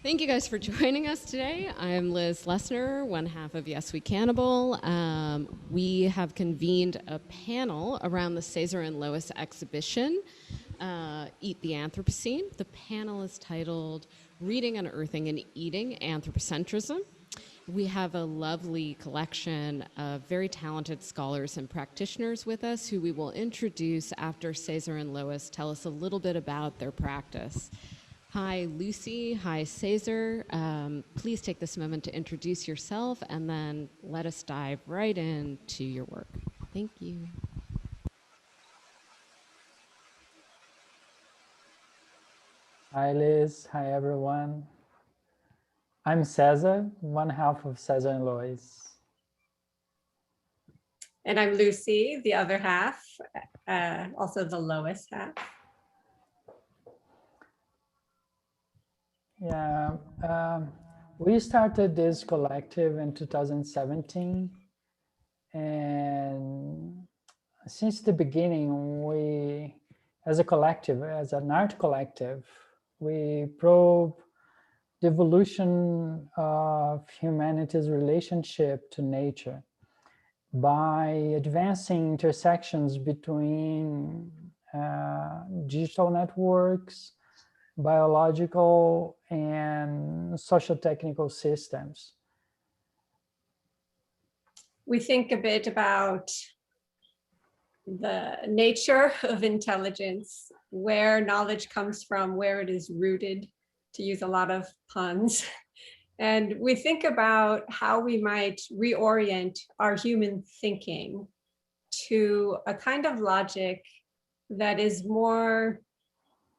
Thank you guys for joining us today. I'm Liz Lessner, one half of Yes We Cannibal. We have convened a panel around the Cesar and Lois exhibition, Eat the Anthropocene. The panel is titled Reading, Unearthing, and Eating Anthropocentrism. We have a lovely collection of very talented scholars and practitioners with us who we will introduce after Cesar and Lois tell us a little bit about their practice. Hi, Lucy. Hi, Cesar. Please take this moment to introduce yourself and then let us dive right into your work. Thank you. Hi, Liz. Hi, everyone. I'm Cesar, one half of Cesar and Lois. And I'm Lucy, the other half, also the Lois half. Yeah, we started this collective in 2017. And since the beginning, we, as a collective, as an art collective, we probe the evolution of humanity's relationship to nature by advancing intersections between digital networks, biological and socio-technical systems. We think a bit about the nature of intelligence, where knowledge comes from, where it is rooted, to use a lot of puns. And we think about how we might reorient our human thinking to a kind of logic that is more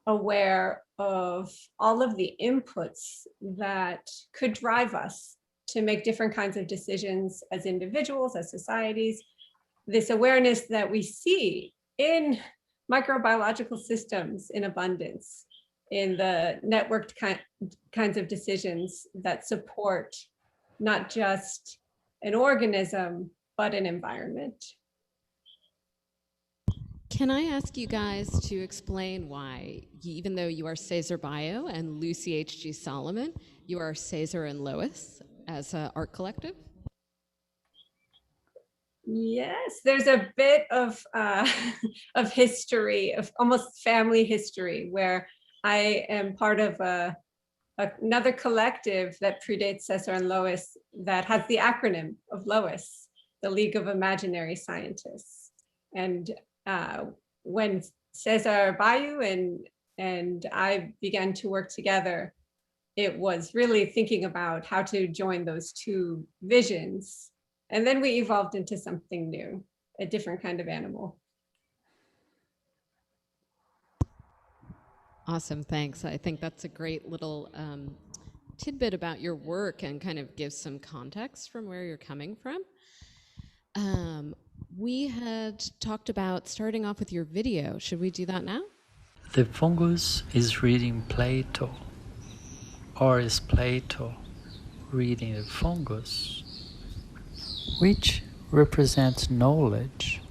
aware of all of the inputs that could drive us to make different kinds of decisions as individuals, as societies. This awareness that we see in microbiological systems in abundance, in the networked kinds of decisions that support not just an organism, but an environment. Can I ask you guys to explain why, even though you are Cesar Baio and Lucy H.G. Solomon, you are Cesar and Lois as an art collective? Yes, there's a bit of history, of almost family history, where I am part of another collective that predates Cesar and Lois that has the acronym of Lois, the League of Imaginary Scientists. And when Cesar Baio and I began to work together, it was really thinking about how to join those two visions. And then we evolved into something new, a different kind of animal. Awesome, thanks. I think that's a great little tidbit about your work and kind of gives some context from where you're coming from. We had talked about starting off with your video. Should we do that now? The fungus is reading Plato, or is Plato reading the fungus? Which represents knowledge,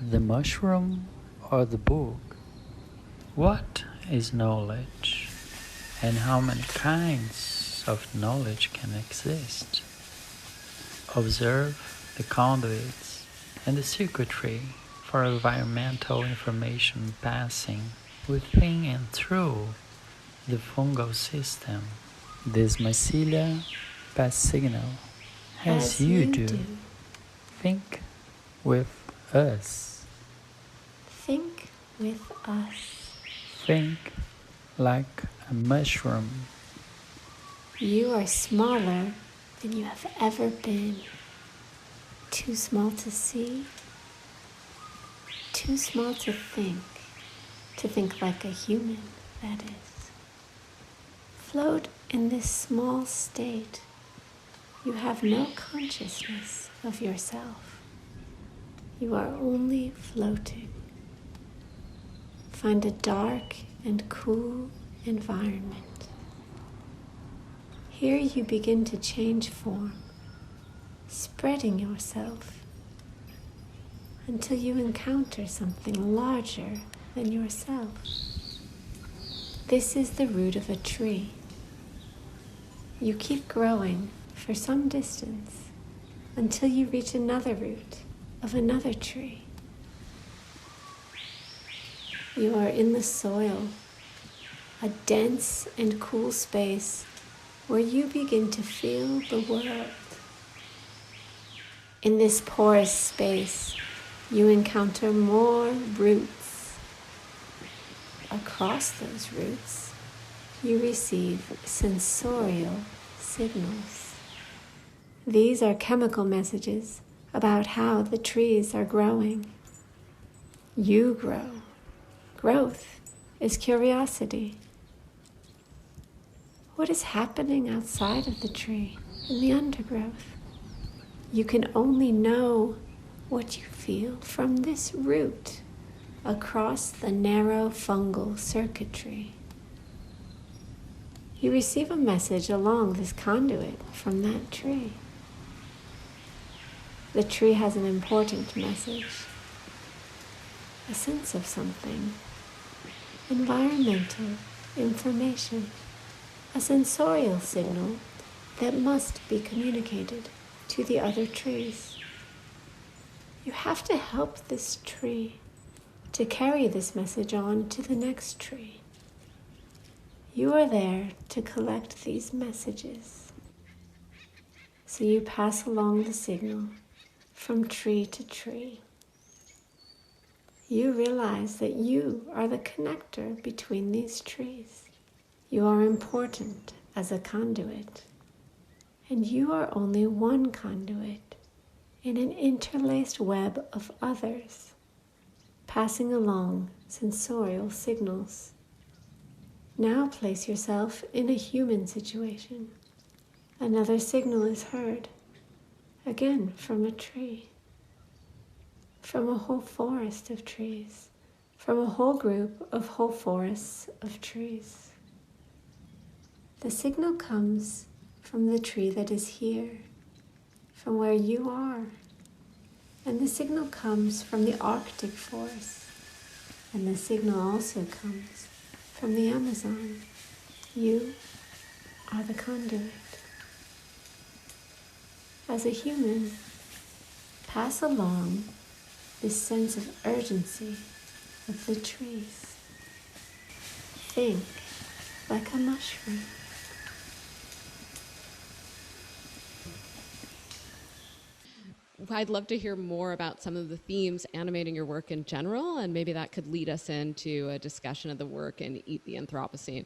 the mushroom or the book? What is knowledge, and how many kinds of knowledge can exist? Observe the conduits and the circuitry for environmental information passing within and through the fungal system. This mycelia pass signal as you do. Think with us. Think with us. Think like a mushroom. You are smaller than you have ever been. Too small to see, too small to think like a human, that is. Float in this small state. You have no consciousness of yourself. You are only floating. Find a dark and cool environment. Here you begin to change form, spreading yourself until you encounter something larger than yourself. This is the root of a tree. You keep growing for some distance until you reach another root of another tree. You are in the soil, a dense and cool space where you begin to feel the world. In this porous space, you encounter more roots. Across those roots, you receive sensorial signals. These are chemical messages about how the trees are growing. You grow. Growth is curiosity. What is happening outside of the tree, in the undergrowth? You can only know what you feel from this root across the narrow fungal circuitry. You receive a message along this conduit from that tree. The tree has an important message, a sense of something, environmental information, a sensorial signal that must be communicated to the other trees. You have to help this tree to carry this message on to the next tree. You are there to collect these messages. So you pass along the signal from tree to tree. You realize that you are the connector between these trees. You are important as a conduit, and you are only one conduit in an interlaced web of others, passing along sensorial signals. Now place yourself in a human situation. Another signal is heard, again from a tree, from a whole forest of trees, from a whole group of whole forests of trees. The signal comes from the tree that is here, from where you are. And the signal comes from the Arctic forest. And the signal also comes from the Amazon. You are the conduit. As a human, pass along this sense of urgency of the trees. Think like a mushroom. I'd love to hear more about some of the themes animating your work in general, and maybe that could lead us into a discussion of the work in Eat the Anthropocene.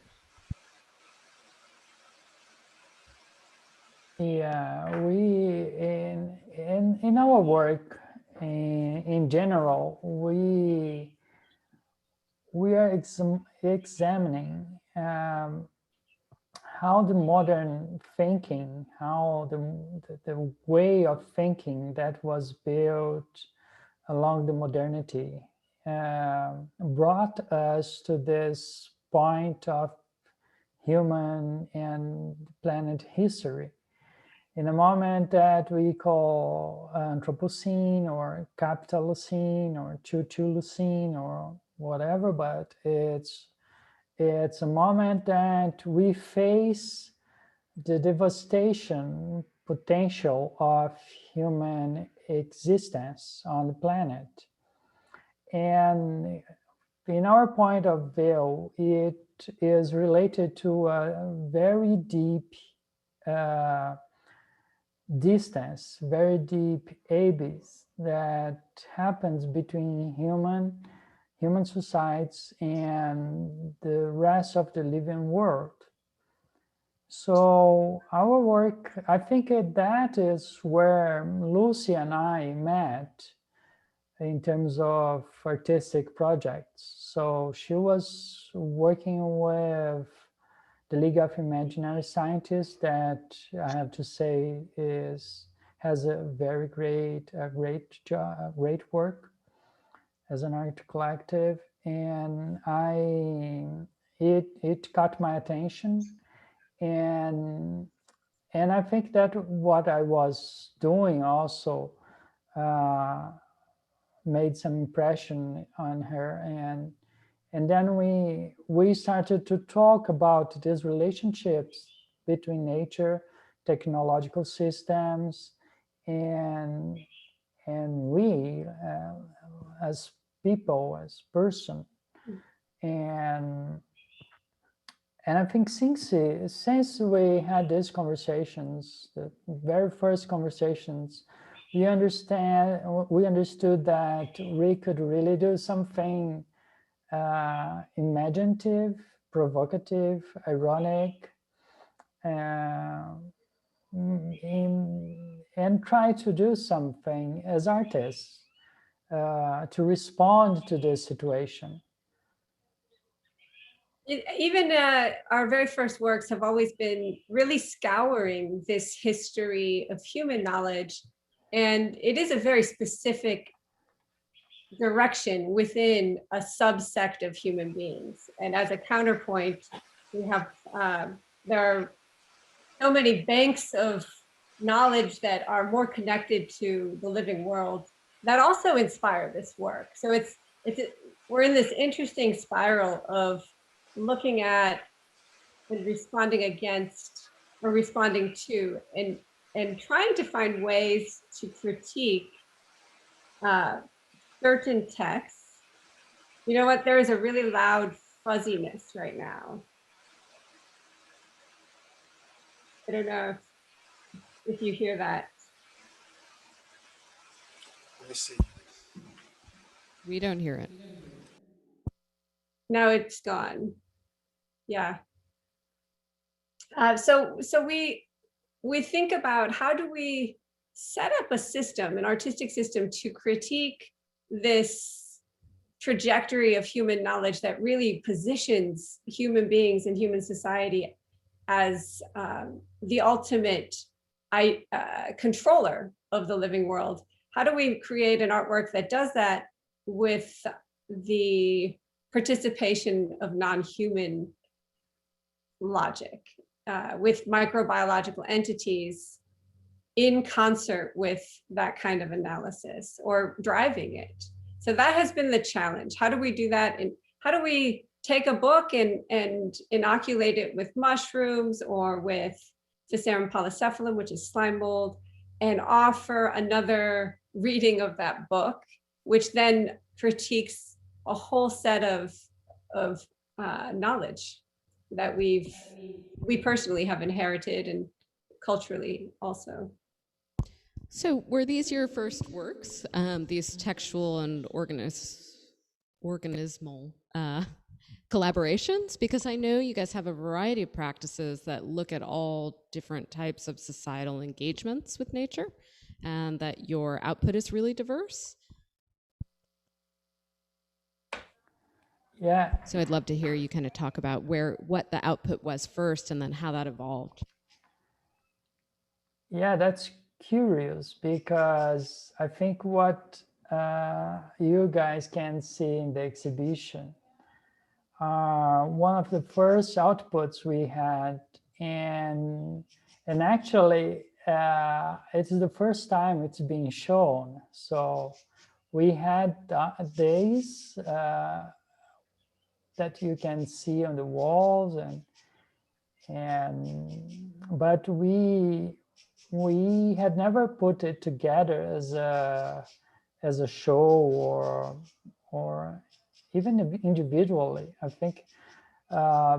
Yeah, we in our work in general, we are examining how the modern thinking, how the way of thinking that was built along the modernity brought us to this point of human and planet history in a moment that we call Anthropocene or Capitalocene or Chulocene or whatever, but it's a moment that we face the devastation potential of human existence on the planet. And in our point of view, it is related to a very deep distance, very deep abyss that happens between human societies and the rest of the living world. So our work, I think that is where Lucy and I met in terms of artistic projects. So she was working with the League of Imaginary Scientists, that I have to say has a very great job, great work as an art collective, and it caught my attention, and I think that what I was doing also made some impression on her, and then we started to talk about these relationships between nature, technological systems, and we as people, as person. And I think since we had these conversations, the very first conversations, we understood that we could really do something imaginative, provocative, ironic, and try to do something as artists to respond to this situation. Even our very first works have always been really scouring this history of human knowledge. And it is a very specific direction within a subsect of human beings. And as a counterpoint, we have, there are so many banks of knowledge that are more connected to the living world that also inspire this work. So we're in this interesting spiral of looking at and responding against or responding to and trying to find ways to critique certain texts. You know what? There is a really loud fuzziness right now. I don't know if you hear that. Let me see. We don't hear it. Now it's gone. Yeah. So we think about how do we set up a system, an artistic system, to critique this trajectory of human knowledge that really positions human beings and human society as the ultimate controller of the living world. How do we create an artwork that does that with the participation of non-human logic, with microbiological entities in concert with that kind of analysis or driving it? So that has been the challenge. How do we do that? And how do we take a book and inoculate it with mushrooms or with Cicerum polycephalum, which is slime mold, and offer another reading of that book, which then critiques a whole set of knowledge that we personally have inherited and culturally also. So were these your first works, these textual and organismal collaborations? Because I know you guys have a variety of practices that look at all different types of societal engagements with nature, and that your output is really diverse. Yeah. So I'd love to hear you kind of talk about what the output was first and then how that evolved. Yeah, that's curious, because I think what you guys can see in the exhibition, one of the first outputs we had, and actually it's the first time it's being shown. So we had days that you can see on the walls, but we had never put it together as a show or even individually. I think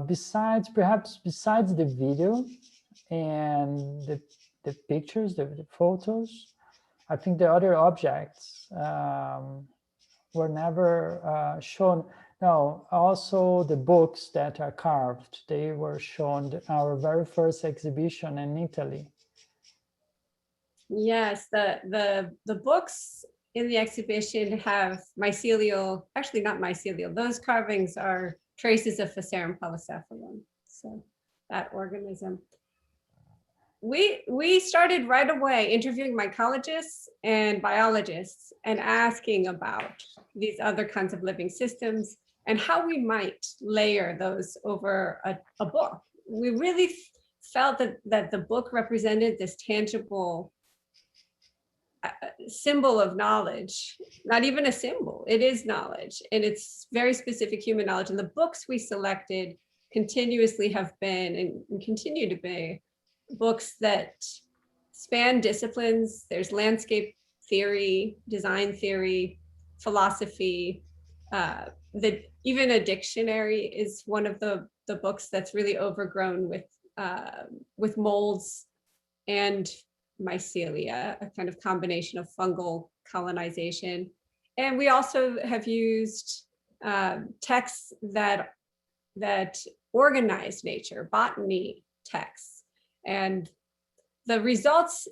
besides the video and the pictures, the photos, I think the other objects were never shown. No, also the books that are carved, they were shown at our very first exhibition in Italy. Yes, the books in the exhibition have mycelial, actually not mycelial, those carvings are traces of Cicerum polycephalum, so that organism. We started right away interviewing mycologists and biologists and asking about these other kinds of living systems and how we might layer those over a book. We really felt that the book represented this tangible symbol of knowledge, not even a symbol, it is knowledge, and it's very specific human knowledge. And the books we selected continuously have been and continue to be books that span disciplines. There's landscape theory, design theory, philosophy. That even a dictionary is one of the books that's really overgrown with molds and mycelia, a kind of combination of fungal colonization. And we also have used texts that organize nature, botany texts. And the results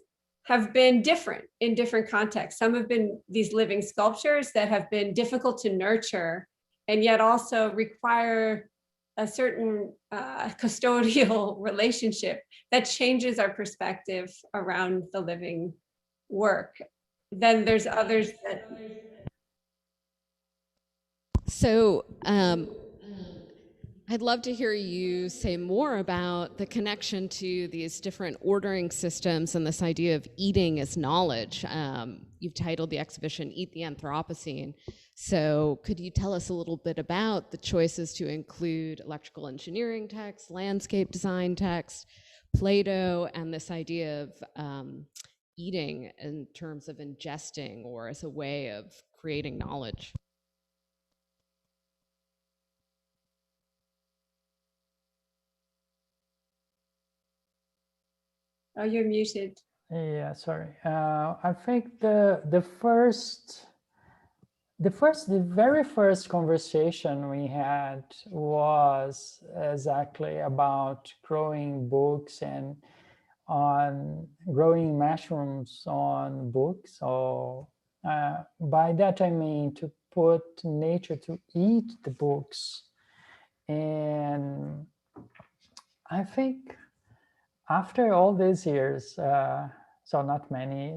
have been different in different contexts. Some have been these living sculptures that have been difficult to nurture and yet also require a certain custodial relationship that changes our perspective around the living work. Then there's others that. So I'd love to hear you say more about the connection to these different ordering systems and this idea of eating as knowledge. You've titled the exhibition Eat the Anthropocene. So could you tell us a little bit about the choices to include electrical engineering text, landscape design text, Plato, and this idea of eating in terms of ingesting or as a way of creating knowledge? Oh, you're muted. Yeah, sorry. I think the very first conversation we had was exactly about growing books and on growing mushrooms on books. So by that I mean to put nature to eat the books. And I think after all these years, so not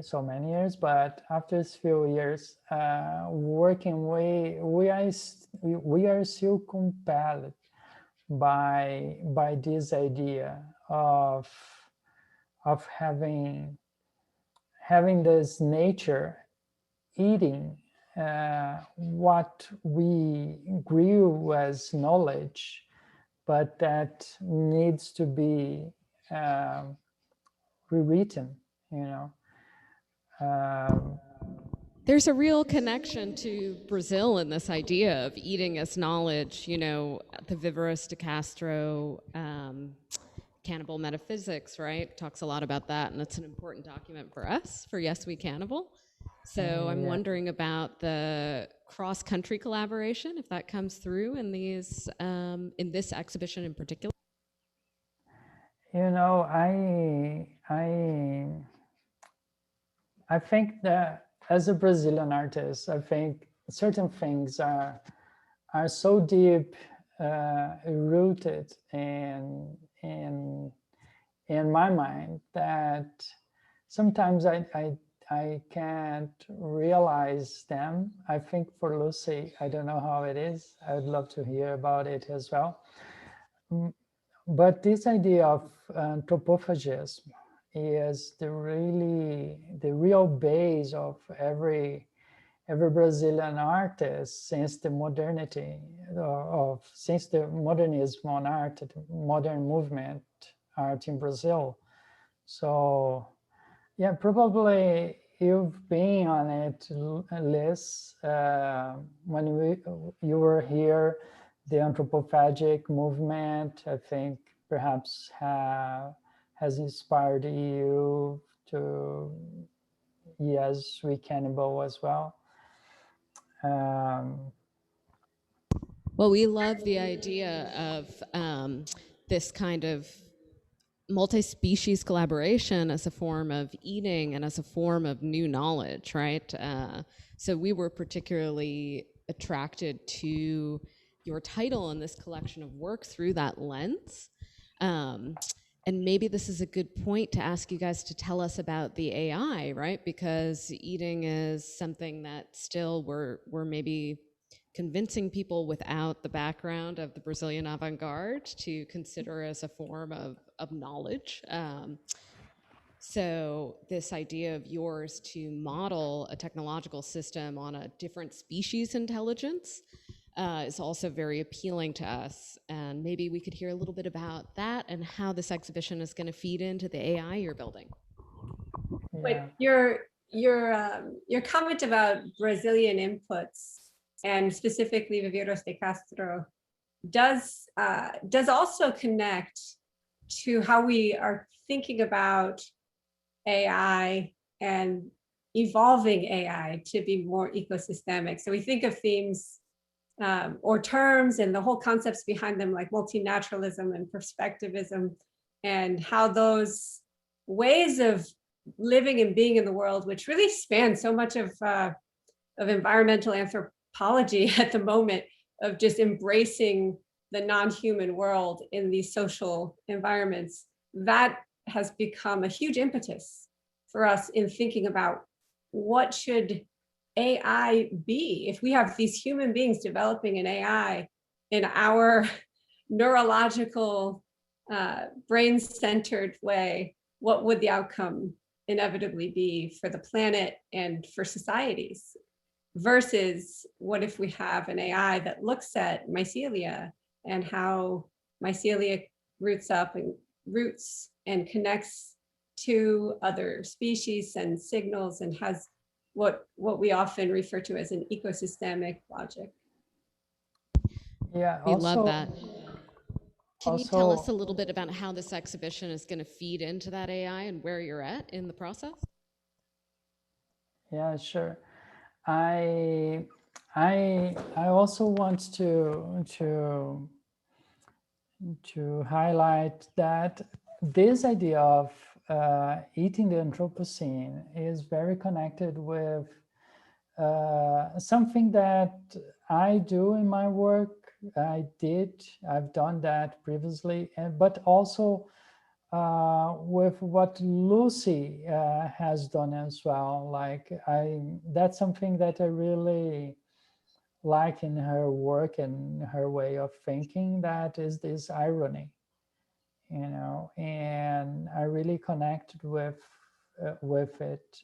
so many years, but after a few years working, we are still compelled by this idea of having this nature eating what we grew as knowledge, but that needs to be rewritten, you know. There's a real connection to Brazil in this idea of eating as knowledge, you know, the Viveros de Castro Cannibal Metaphysics, right? Talks a lot about that, and it's an important document for us, for Yes We Cannibal. So I'm wondering about the cross-country collaboration, if that comes through in these in this exhibition in particular. You know, I think that as a Brazilian artist, I think certain things are so deep rooted in my mind that sometimes I can't realize them. I think for Lucy, I don't know how it is. I would love to hear about it as well. But this idea of anthropophagism is the real base of every Brazilian artist since the modernity since the modernism on art, the modern movement art in Brazil. So yeah, probably you've been on it, Liz, when you were here. The anthropophagic movement, I think, perhaps has inspired you to Yes We Cannibal as well. Well, we love the idea of this kind of multi-species collaboration as a form of eating and as a form of new knowledge, right? So we were particularly attracted to your title in this collection of work through that lens. And maybe this is a good point to ask you guys to tell us about the AI, right? Because eating is something that still we're maybe convincing people without the background of the Brazilian avant-garde to consider as a form of knowledge. So this idea of yours to model a technological system on a different species intelligence is also very appealing to us. And maybe we could hear a little bit about that and how this exhibition is going to feed into the AI you're building. But your comment about Brazilian inputs, and specifically Viveiros de Castro, does also connect to how we are thinking about AI and evolving AI to be more ecosystemic. So we think of themes or terms and the whole concepts behind them, like multinaturalism and perspectivism, and how those ways of living and being in the world, which really span so much of environmental anthropology at the moment, of just embracing the non-human world in these social environments, that has become a huge impetus for us in thinking about what should AI be. If we have these human beings developing an AI in our neurological, brain-centered way, what would the outcome inevitably be for the planet and for societies? Versus what if we have an AI that looks at mycelia and how mycelia roots and connects to other species and signals, and has what we often refer to as an ecosystemic logic. Yeah, We love that. Can you tell us a also, little bit about how this exhibition is going to feed into that AI and where you're at in the process? yeah, sure. I also want to highlight that this idea of eating the Anthropocene is very connected with something that I do in my work. I've done that previously, but also with what Lucy has done as well. Like that's something that I really like in her work and her way of thinking, that is this irony, and I really connected with it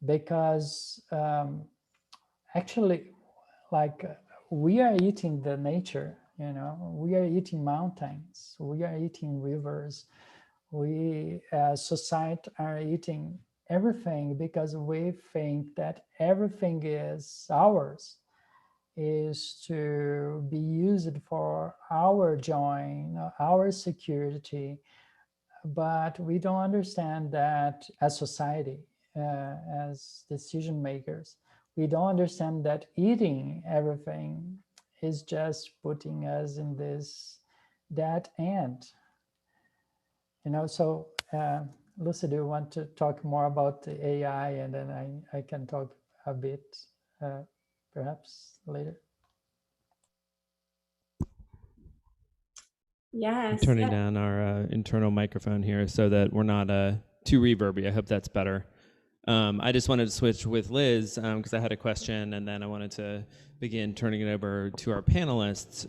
because actually, like, we are eating the nature, we are eating mountains, we are eating rivers, we as society are eating everything because we think that everything is ours, is to be used for our joy, our security. But we don't understand that as society, as decision makers, we don't understand that eating everything is just putting us in this dead end. So Lucy, do you want to talk more about the AI, and then I can talk a bit perhaps later? Yes. I'm turning down our internal microphone here so that we're not too reverby. I hope that's better. I just wanted to switch with Liz because I had a question, and then I wanted to begin turning it over to our panelists.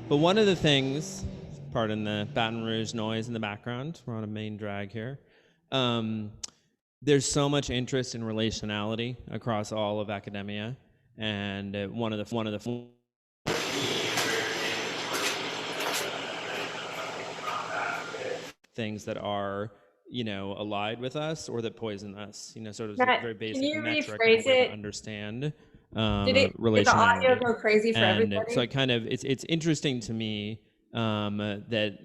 But one of the things, pardon the Baton Rouge noise in the background, we're on a main drag here. There's so much interest in relationality across all of academia, and one of the things that are allied with us or that poison us, sort of Matt, very basic can you metric rephrase of a way to it? understand Did the audio relationality. go crazy for And everybody? so it's interesting to me that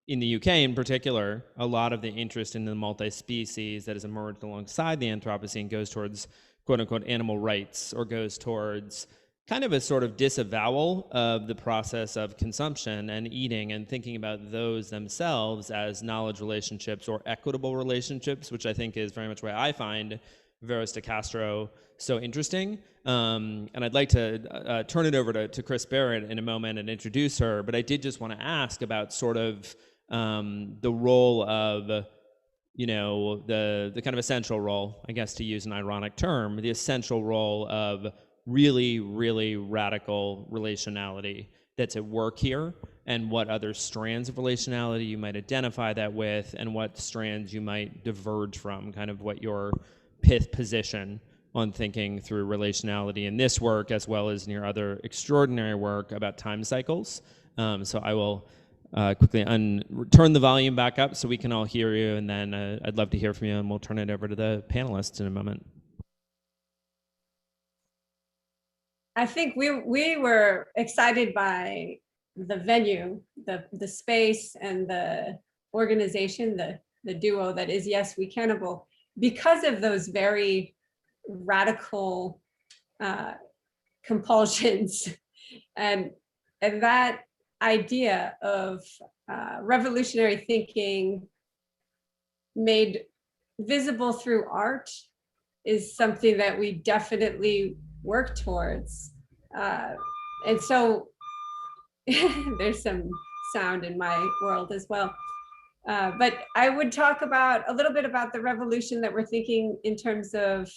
in the UK in particular, a lot of the interest in the multi-species that has emerged alongside the Anthropocene goes towards quote unquote animal rights, or goes towards kind of a sort of disavowal of the process of consumption and eating, and thinking about those themselves as knowledge relationships or equitable relationships, which I think is very much why I find Viveiros de Castro so interesting. And I'd like to turn it over to Chris Barrett in a moment and introduce her, but I did just want to ask about sort of the role of the kind of essential role, I guess, to use an ironic term, the essential role of really, really radical relationality that's at work here, and what other strands of relationality you might identify that with, and what strands you might diverge from, kind of what your position on thinking through relationality in this work as well as in your other extraordinary work about time cycles. So I will quickly turn the volume back up so we can all hear you, and then I'd love to hear from you, and we'll turn it over to the panelists in a moment. I think we were excited by the venue, the space, and the organization, the duo that is Yes We Cannibal, because of those very radical compulsions, and that idea of revolutionary thinking made visible through art is something that we definitely work towards. And so there's some sound in my world as well. But I would talk about a little bit about the revolution that we're thinking in terms of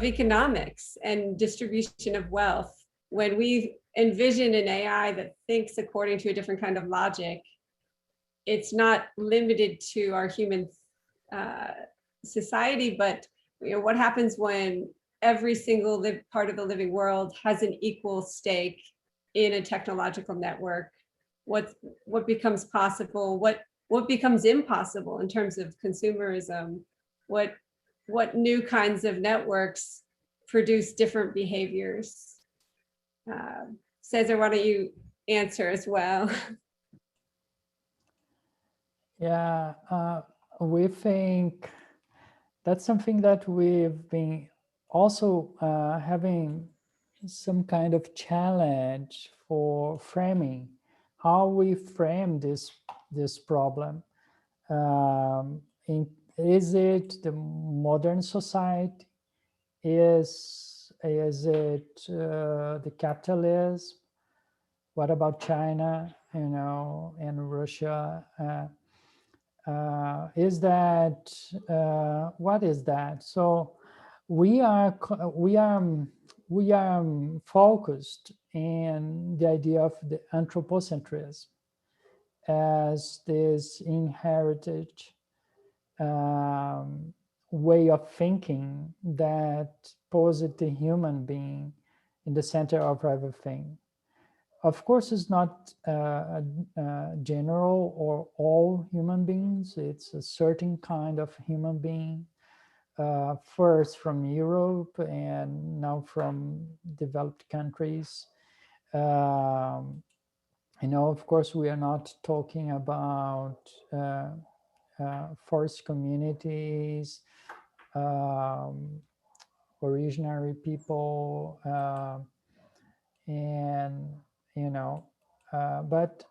economics and distribution of wealth. When we envision an AI that thinks according to a different kind of logic, it's not limited to our human society, but what happens when every single part of the living world has an equal stake in a technological network? What becomes possible? What becomes impossible in terms of consumerism? What new kinds of networks produce different behaviors? Cesar, why don't you answer as well? Yeah, we think that's something that we've been also having some kind of challenge for framing, how we frame this problem. Is it the modern society? Is it the capitalism? What about China, and Russia? Is that what is that? So we are focused in the idea of the anthropocentrism as this inherited way of thinking that posits the human being in the center of everything. Of course, it's not general or all human beings. It's a certain kind of human being, first from Europe and now from developed countries. Of course, we are not talking about forest communities, originary people, but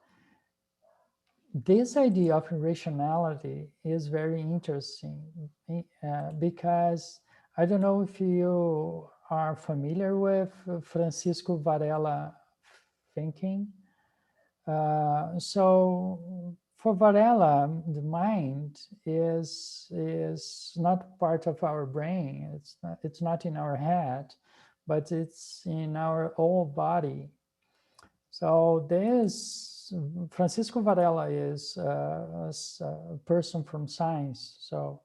this idea of rationality is very interesting because I don't know if you are familiar with Francisco Varela thinking. So for Varela, the mind is not part of our brain. It's not in our head, but it's in our whole body. So Francisco Varela is a person from science. So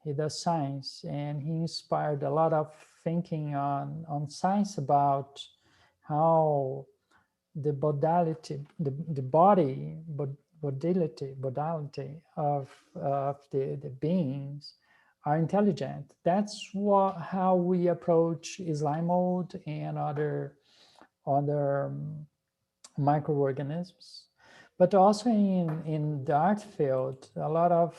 he does science, and he inspired a lot of thinking on science about how the modality of the beings are intelligent. That's how we approach slime mold and other microorganisms. But also in the art field, a lot of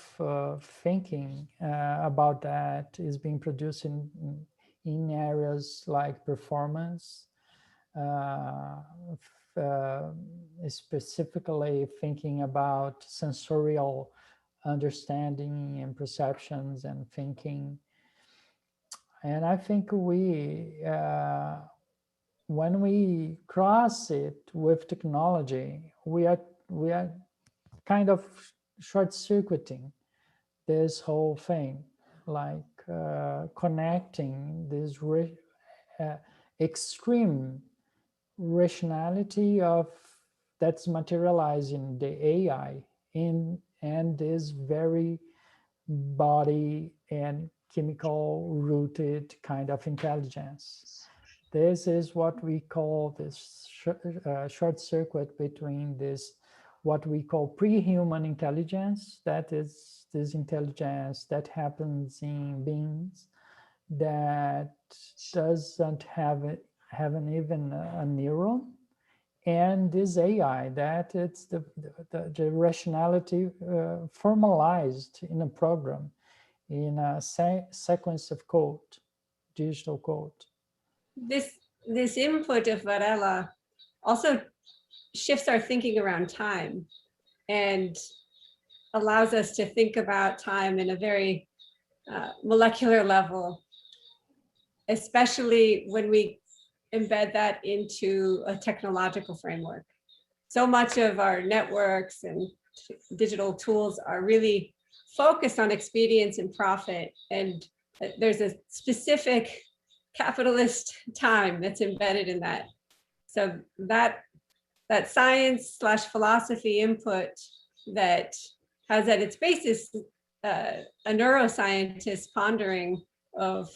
thinking about that is being produced in areas like performance, specifically thinking about sensorial understanding and perceptions and thinking. And I think when we cross it with technology, we are kind of short-circuiting this whole thing, like connecting this extreme rationality of that's materialized in the AI and this very body and chemical rooted kind of intelligence. This is what we call this short circuit between this, what we call pre-human intelligence, that is this intelligence that happens in beings that doesn't have even a neuron, and this AI that it's the rationality formalized in a program, in a sequence of code, digital code. This input of Varela also shifts our thinking around time and allows us to think about time in a very molecular level, especially when we embed that into a technological framework. So much of our networks and digital tools are really focused on expedience and profit, and there's a specific capitalist time that's embedded in that. So that science / philosophy input that has at its basis a neuroscientist pondering of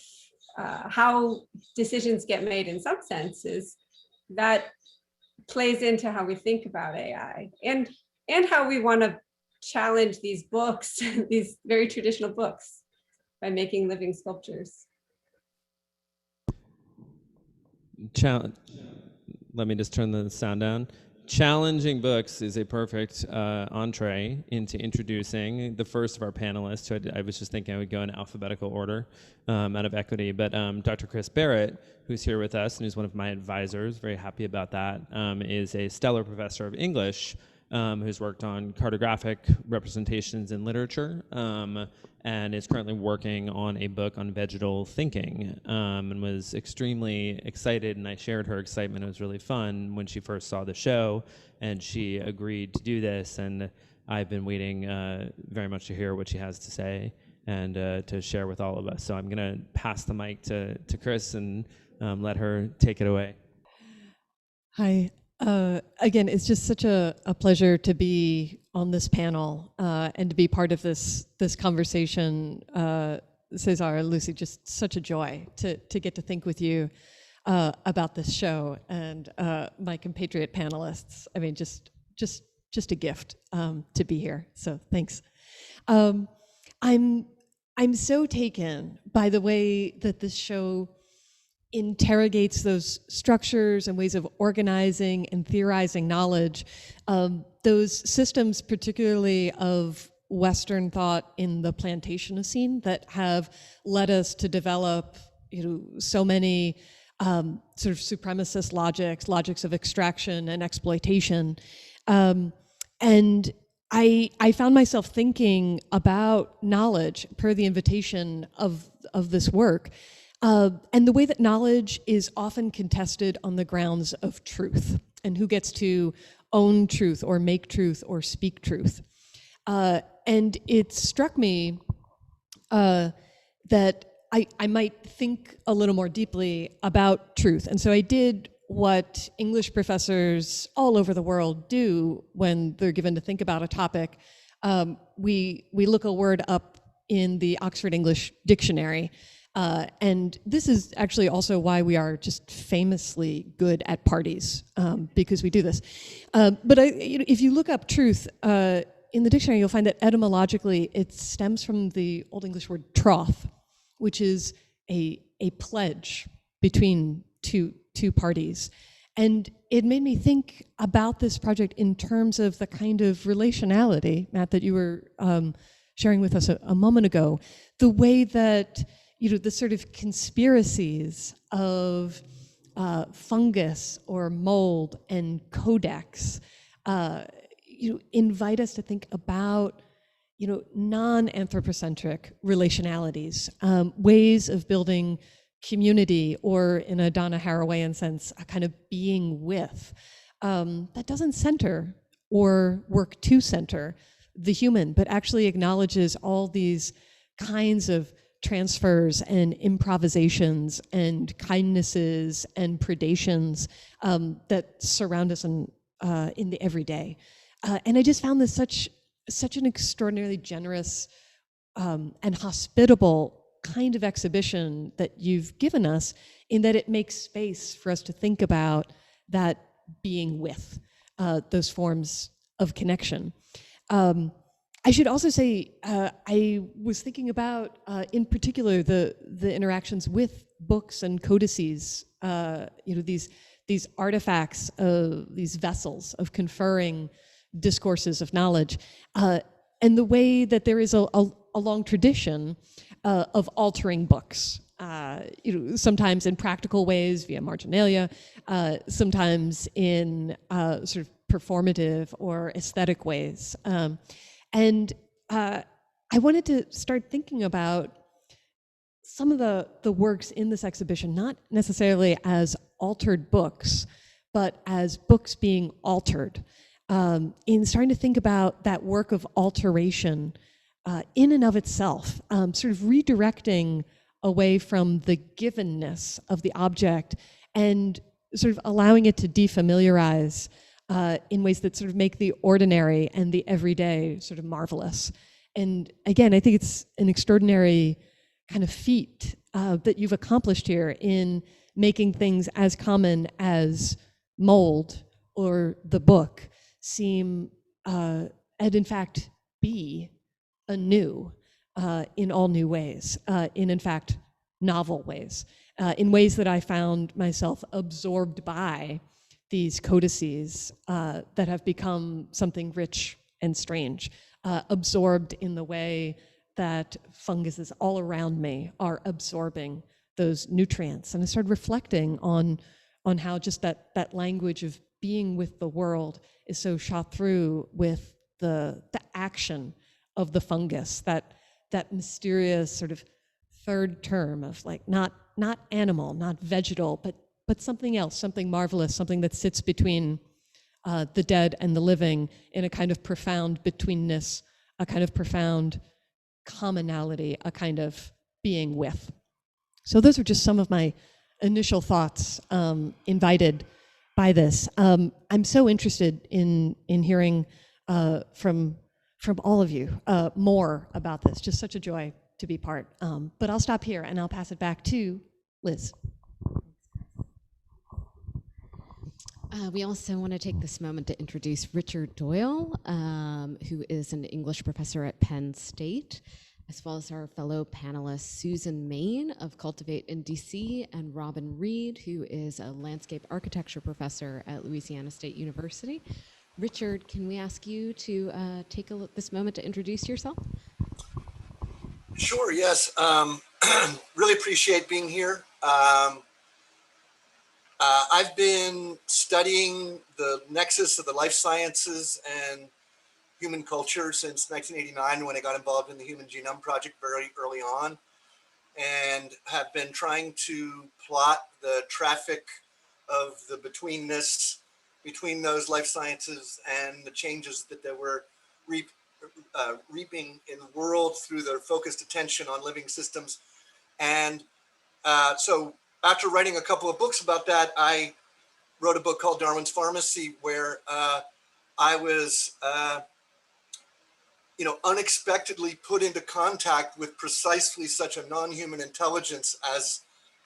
how decisions get made in some senses, that plays into how we think about AI and how we want to challenge these books, these very traditional books, by making living sculptures. Let me just turn the sound down. Challenging books is a perfect entree into introducing the first of our panelists, who I was just thinking I would go in alphabetical order out of equity, but Dr. Chris Barrett, who's here with us and who's one of my advisors, very happy about that, is a stellar professor of English who's worked on cartographic representations in literature and is currently working on a book on vegetal thinking and was extremely excited, and I shared her excitement. It was really fun when she first saw the show and she agreed to do this, and I've been waiting very much to hear what she has to say and to share with all of us. So I'm going to pass the mic to Chris and let her take it away. Hi. Again, it's just such a pleasure to be on this panel and to be part of this conversation. Cesar, Lucy, just such a joy to get to think with you about this show, and my compatriot panelists. I mean, just a gift to be here. So thanks. I'm so taken by the way that this show interrogates those structures and ways of organizing and theorizing knowledge, those systems, particularly of Western thought in the Plantationocene, that have led us to develop, so many sort of supremacist logics of extraction and exploitation, and I found myself thinking about knowledge per the invitation of this work. And the way that knowledge is often contested on the grounds of truth and who gets to own truth or make truth or speak truth. And it struck me that I might think a little more deeply about truth. And so I did what English professors all over the world do when they're given to think about a topic. We look a word up in the Oxford English Dictionary. And this is actually also why we are just famously good at parties, because we do this. But if you look up truth in the dictionary, you'll find that etymologically it stems from the Old English word troth, which is a pledge between two parties. And it made me think about this project in terms of the kind of relationality, Matt, that you were sharing with us a moment ago, the way that the sort of conspiracies of fungus or mold and codex, invite us to think about, non-anthropocentric relationalities, ways of building community, or in a Donna Haraway sense, a kind of being with, that doesn't center or work to center the human, but actually acknowledges all these kinds of transfers and improvisations and kindnesses and predations that surround us in the everyday. And I just found this such an extraordinarily generous and hospitable kind of exhibition that you've given us, in that it makes space for us to think about that being with, those forms of connection. I should also say, I was thinking about, in particular, the interactions with books and codices. These artifacts, these vessels of conferring discourses of knowledge, and the way that there is a long tradition of altering books. Sometimes in practical ways via marginalia, sometimes in sort of performative or aesthetic ways. And I wanted to start thinking about some of the works in this exhibition, not necessarily as altered books, but as books being altered, in starting to think about that work of alteration in and of itself, sort of redirecting away from the givenness of the object and sort of allowing it to defamiliarize in ways that sort of make the ordinary and the everyday sort of marvelous. And again, I think it's an extraordinary kind of feat that you've accomplished here in making things as common as mold or the book seem, and in fact be, anew in all new ways, in fact novel ways, in ways that I found myself absorbed by these codices that have become something rich and strange, absorbed in the way that funguses all around me are absorbing those nutrients. And I started reflecting on how just that language of being with the world is so shot through with the action of the fungus, that mysterious sort of third term of like not animal, not vegetal, but something else, something marvelous, something that sits between the dead and the living in a kind of profound betweenness, a kind of profound commonality, a kind of being with. So those are just some of my initial thoughts invited by this. I'm so interested in hearing from all of you more about this. Just such a joy to be part. But I'll stop here and I'll pass it back to Liz. We also want to take this moment to introduce Richard Doyle, who is an English professor at Penn State, as well as our fellow panelists, Susan Main of Cultivate in DC, and Robyn Reed, who is a landscape architecture professor at Louisiana State University. Richard, can we ask you to take this moment to introduce yourself? Sure, yes. Really appreciate being here. I've been studying the nexus of the life sciences and human culture since 1989, when I got involved in the Human Genome Project very early on, and have been trying to plot the traffic of the betweenness between those life sciences and the changes that they were reaping in the world through their focused attention on living systems. And so after writing a couple of books about that, I wrote a book called Darwin's Pharmacy, where I was unexpectedly put into contact with precisely such a non-human intelligence as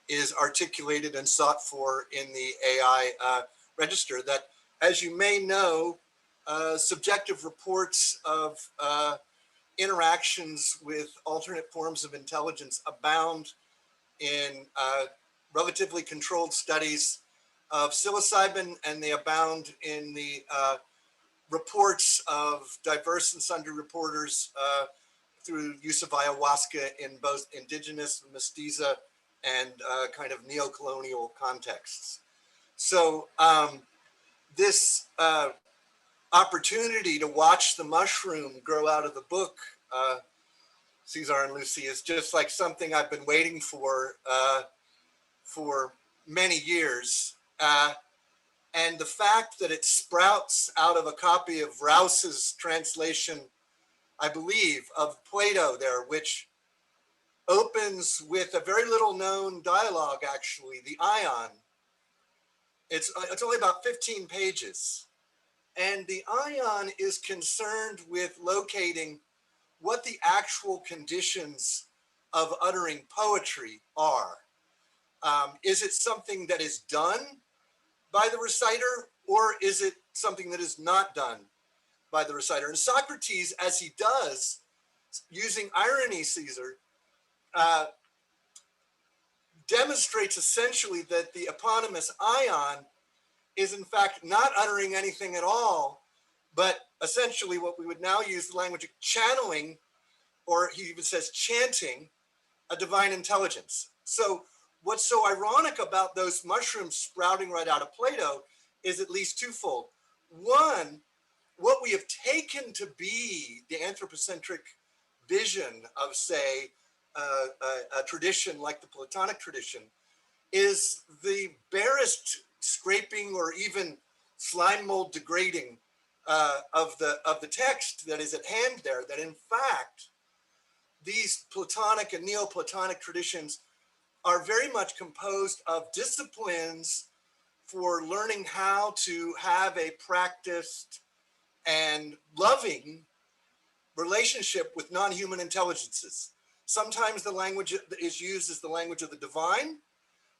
is articulated and sought for in the AI register. That, as you may know, subjective reports of interactions with alternate forms of intelligence abound in relatively controlled studies of psilocybin, and they abound in the reports of diverse and sundry reporters through use of ayahuasca in both indigenous, mestiza, and kind of neo-colonial contexts. So this opportunity to watch the mushroom grow out of the book, Cesar and Lucy, is just like something I've been waiting for many years. And the fact that it sprouts out of a copy of Rouse's translation, I believe, of Plato there, which opens with a very little known dialogue, actually, the Ion. It's only about 15 pages. And the Ion is concerned with locating what the actual conditions of uttering poetry are? Is it something that is done by the reciter, or is it something that is not done by the reciter? And Socrates, as he does, using irony, Cesar, demonstrates essentially that the eponymous ion is in fact not uttering anything at all, but essentially what we would now use the language of channeling, or he even says chanting, a divine intelligence. So what's so ironic about those mushrooms sprouting right out of Plato is at least twofold. One, what we have taken to be the anthropocentric vision of, say, a tradition like the Platonic tradition is the barest scraping or even slime mold degrading of the text that is at hand there, that in fact, these Platonic and Neoplatonic traditions are very much composed of disciplines for learning how to have a practiced and loving relationship with non-human intelligences. Sometimes the language is used as the language of the divine,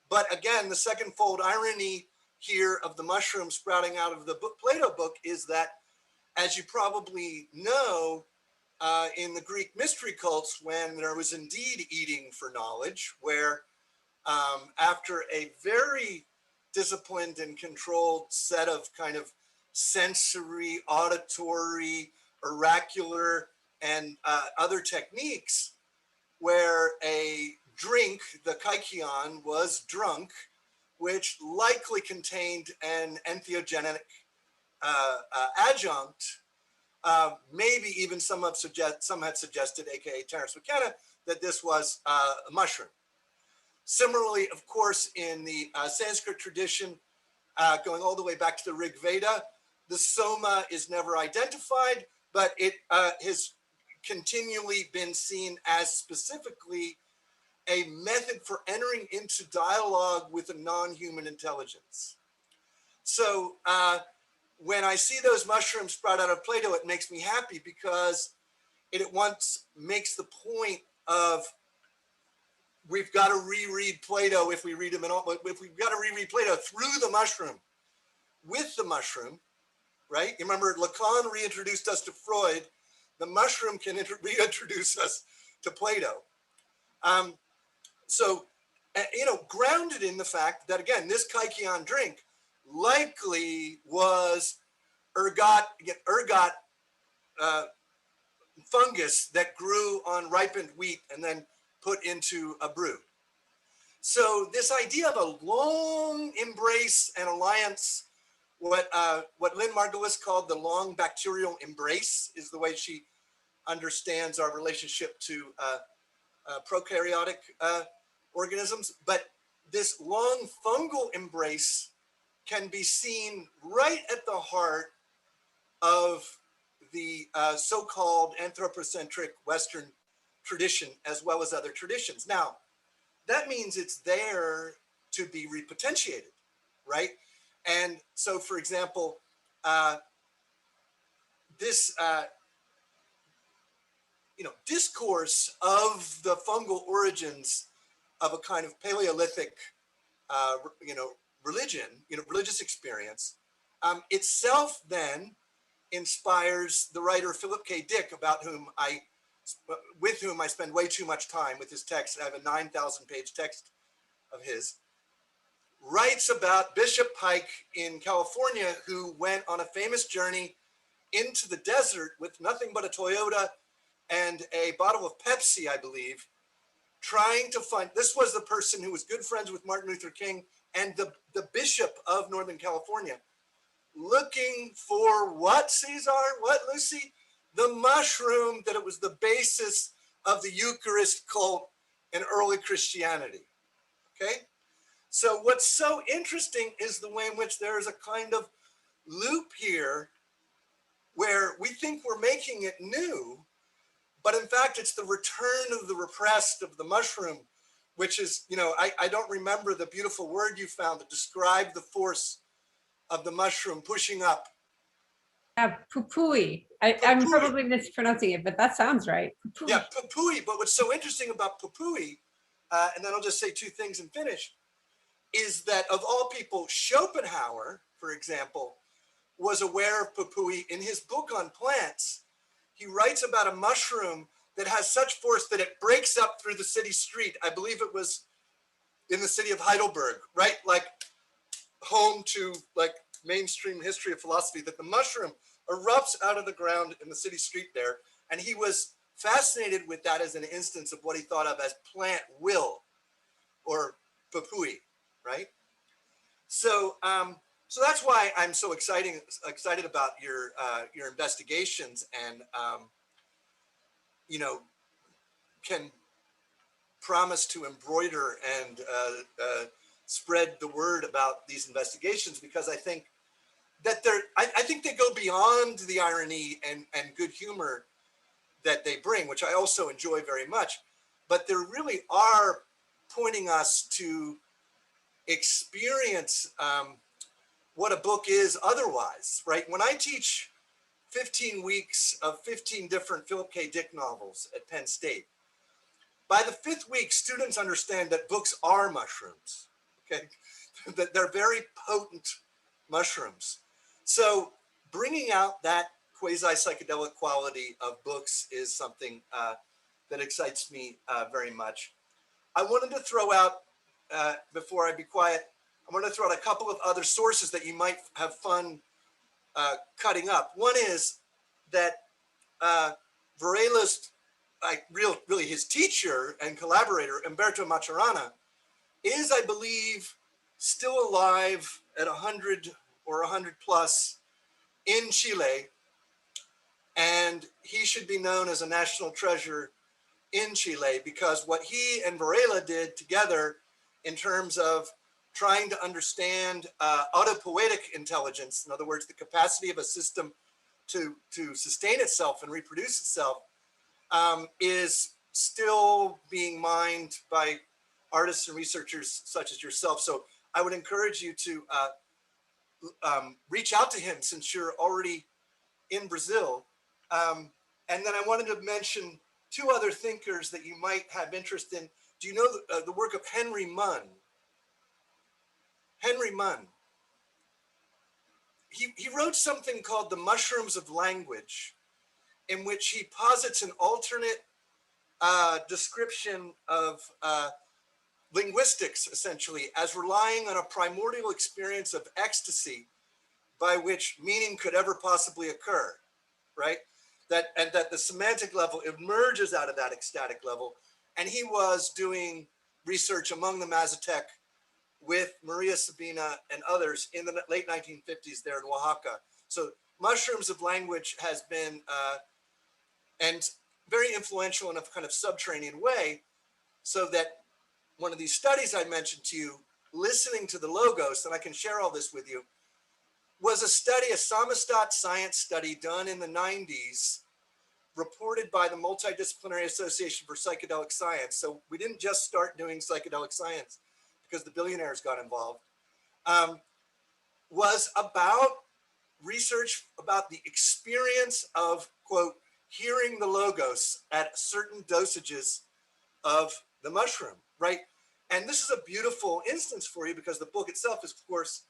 but again, the second-fold irony here of the mushroom sprouting out of the Plato book is that, as you probably know, in the Greek mystery cults, when there was indeed eating for knowledge, where after a very disciplined and controlled set of kind of sensory, auditory, oracular, and other techniques, where a drink, the kykeon, was drunk, which likely contained an entheogenic adjunct. Maybe even some had suggested, aka Terence McKenna, that this was a mushroom. Similarly, of course, in the Sanskrit tradition, going all the way back to the Rig Veda, the soma is never identified, but it has continually been seen as specifically a method for entering into dialogue with a non-human intelligence. So when I see those mushrooms sprout out of Plato, it makes me happy because it at once makes the point of we've got to reread Plato if we read him at all. If we've got to reread Plato through the mushroom, with the mushroom, right? You remember Lacan reintroduced us to Freud. The mushroom can reintroduce us to Plato. So, grounded in the fact that, again, this kykeon drink likely was ergot fungus that grew on ripened wheat and then put into a brew. So this idea of a long embrace and alliance, what Lynn Margulis called the long bacterial embrace, is the way she understands our relationship to prokaryotic organisms. But this long fungal embrace can be seen right at the heart of the so-called anthropocentric Western tradition, as well as other traditions. Now, that means it's there to be repotentiated, right? And so, for example, this discourse of the fungal origins of a kind of Paleolithic, religious experience, itself then inspires the writer Philip K. Dick, with whom I spend way too much time with his text. I have a 9,000-page text of his. Writes about Bishop Pike in California, who went on a famous journey into the desert with nothing but a Toyota and a bottle of Pepsi, I believe, trying to find, this was the person who was good friends with Martin Luther King and the Bishop of Northern California, looking for what, Cesar? What, Lucy? The mushroom that it was the basis of the Eucharist cult in early Christianity, okay? So what's so interesting is the way in which there is a kind of loop here where we think we're making it new, but in fact, it's the return of the repressed of the mushroom, which is, I don't remember the beautiful word you found to describe the force of the mushroom pushing up. Pupui. I'm Pupui. probably mispronouncing it, but that sounds right. Pupui. Yeah, Pupui. But what's so interesting about Pupui, and then I'll just say two things and finish, is that of all people, Schopenhauer, for example, was aware of Pupui. In his book on plants, he writes about a mushroom that has such force that it breaks up through the city street. I believe it was in the city of Heidelberg, right? Like home to like mainstream history of philosophy, that the mushroom erupts out of the ground in the city street there. And he was fascinated with that as an instance of what he thought of as plant will, or Pupui, right? So, so that's why I'm so excited about your investigations, and you know, can promise to embroider and spread the word about these investigations, because I think that I think they go beyond the irony and good humor that they bring, which I also enjoy very much, but they really are pointing us to experience what a book is otherwise, right? When I teach 15 weeks of 15 different Philip K. Dick novels at Penn State, by the 5th week, students understand that books are mushrooms, okay? That they're very potent mushrooms. So bringing out that quasi-psychedelic quality of books is something that excites me very much. I wanted to throw out, before I be quiet, I want to throw out a couple of other sources that you might have fun cutting up. One is that Varela's, like really his teacher and collaborator, Umberto Maturana, is, I believe, still alive at 100 or 100 plus in Chile. And he should be known as a national treasure in Chile, because what he and Varela did together in terms of trying to understand autopoietic intelligence, in other words, the capacity of a system to sustain itself and reproduce itself, is still being mined by artists and researchers such as yourself. So I would encourage you to reach out to him, since you're already in Brazil. And then I wanted to mention two other thinkers that you might have interest in. Do you know the work of Henry Munn? Henry Munn. He wrote something called The Mushrooms of Language, in which he posits an alternate description of linguistics, essentially, as relying on a primordial experience of ecstasy by which meaning could ever possibly occur, right? And that the semantic level emerges out of that ecstatic level. And he was doing research among the Mazatec with Maria Sabina and others in the late 1950s there in Oaxaca. So Mushrooms of Language has been, and very influential in a kind of subterranean way, so that one of these studies I mentioned to you, listening to the logos, and I can share all this with you, was a study, a Samizdat science study done in the 90s, reported by the Multidisciplinary Association for Psychedelic Science. So we didn't just start doing psychedelic science because the billionaires got involved, was about research about the experience of, quote, hearing the logos at certain dosages of the mushroom, right? And this is a beautiful instance for you, because the book itself is, of course,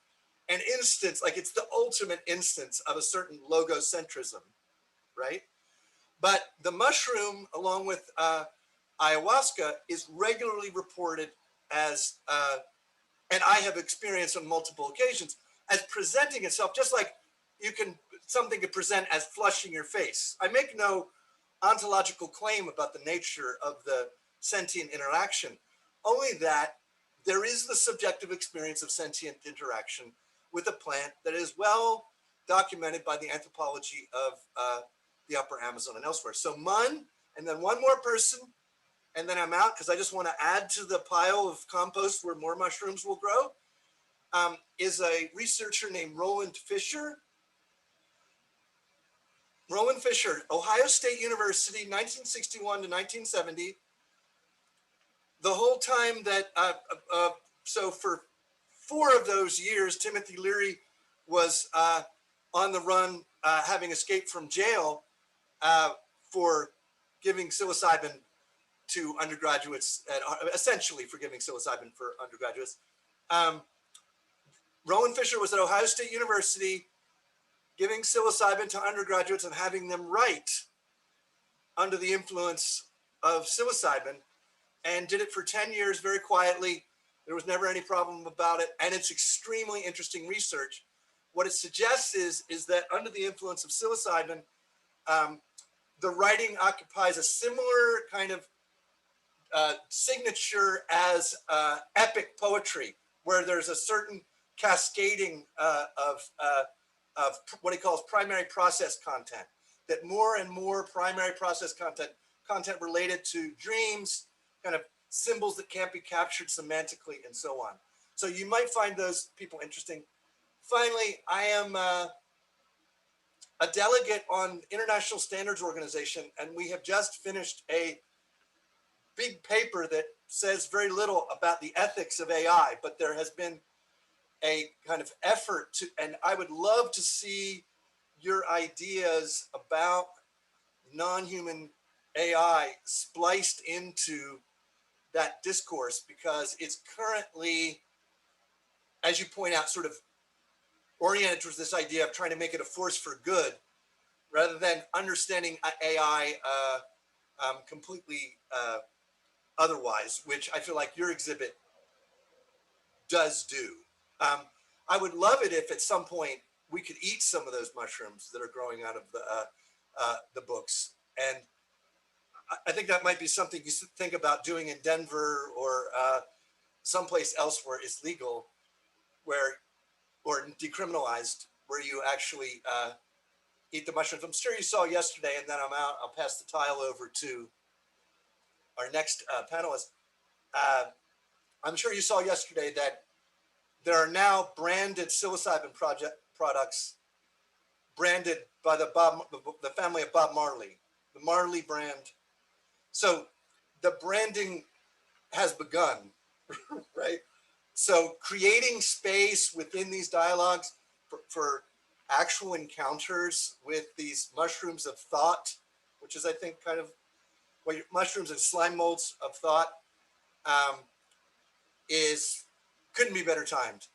an instance, like it's the ultimate instance of a certain logocentrism, right? But the mushroom, along with ayahuasca, is regularly reported as, and I have experienced on multiple occasions, as presenting itself just like something could present as flushing your face. I make no ontological claim about the nature of the sentient interaction, only that there is the subjective experience of sentient interaction with a plant that is well documented by the anthropology of the Upper Amazon and elsewhere. So Munn, and then one more person, and then I'm out, because I just want to add to the pile of compost where more mushrooms will grow, is a researcher named Roland Fisher. Roland Fisher, Ohio State University, 1961 to 1970. The whole time that, so for 4 of those years, Timothy Leary was on the run having escaped from jail for giving psilocybin to undergraduates, essentially for giving psilocybin for undergraduates. Rowan Fisher was at Ohio State University giving psilocybin to undergraduates and having them write under the influence of psilocybin, and did it for 10 years very quietly. There was never any problem about it. And it's extremely interesting research. What it suggests is that under the influence of psilocybin, the writing occupies a similar kind of signature as epic poetry, where there's a certain cascading of what he calls primary process content, that more and more primary process content related to dreams, kind of symbols that can't be captured semantically, and so on. So you might find those people interesting. Finally, I am a delegate on International Standards Organization, and we have just finished a big paper that says very little about the ethics of AI, but there has been a kind of effort to, and I would love to see your ideas about non-human AI spliced into that discourse, because it's currently, as you point out, sort of oriented towards this idea of trying to make it a force for good rather than understanding AI completely otherwise, which I feel like your exhibit does do. I would love it if at some point we could eat some of those mushrooms that are growing out of the books. And I think that might be something you think about doing in Denver or someplace else where it's legal, where, or decriminalized, where you actually eat the mushrooms. I'm sure you saw yesterday, and then I'm out. I'll pass the tile over to our next panelist. I'm sure you saw yesterday that there are now branded psilocybin products branded by the family of Bob Marley, the Marley brand. So the branding has begun, right? So creating space within these dialogues for actual encounters with these mushrooms of thought, which is, I think, kind of what mushrooms and slime molds of thought, couldn't be better timed.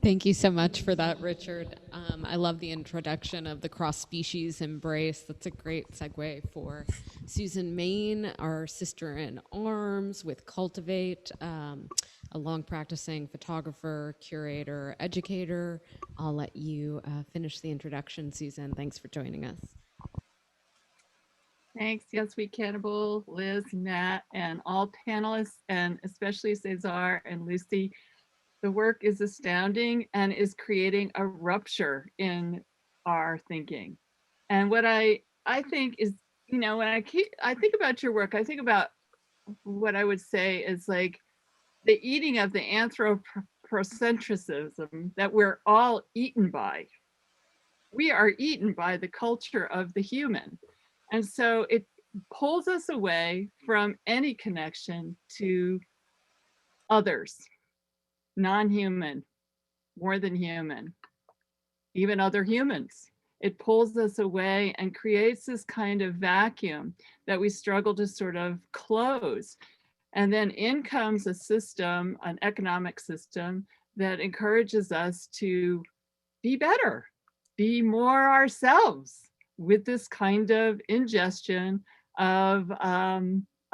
Thank you so much for that, Richard. I love the introduction of the cross-species embrace. That's a great segue for Susan Main, our sister in arms with Cultivate, a long practicing photographer, curator, educator. I'll let you finish the introduction, Susan. Thanks for joining us. Thanks. Yes We Cannibal, Liz, Matt, and all panelists, and especially Cesar and Lucy. The work is astounding and is creating a rupture in our thinking. And what I think is, you know, when I think about your work, I think about what I would say is like the eating of the anthropocentrism that we're all eaten by. We are eaten by the culture of the human. And so it pulls us away from any connection to others, non-human, more than human, even other humans. It pulls us away and creates this kind of vacuum that we struggle to sort of close. And then in comes a system, an economic system that encourages us to be better, be more ourselves with this kind of ingestion of a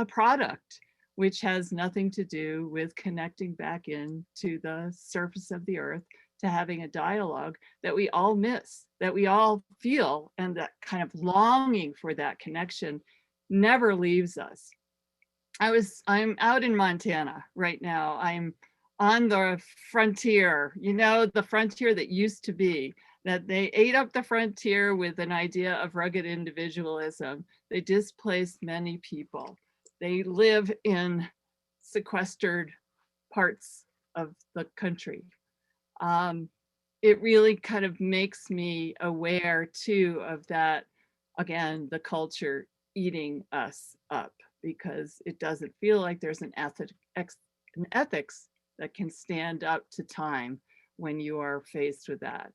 product, which has nothing to do with connecting back into the surface of the earth, to having a dialogue that we all miss, that we all feel, and that kind of longing for that connection never leaves us. I'm out in Montana right now. I'm on the frontier, you know, the frontier that used to be, that they ate up the frontier with an idea of rugged individualism. They displaced many people. They live in sequestered parts of the country. It really kind of makes me aware too of that, again, the culture eating us up, because it doesn't feel like there's an ethics that can stand up to time when you are faced with that.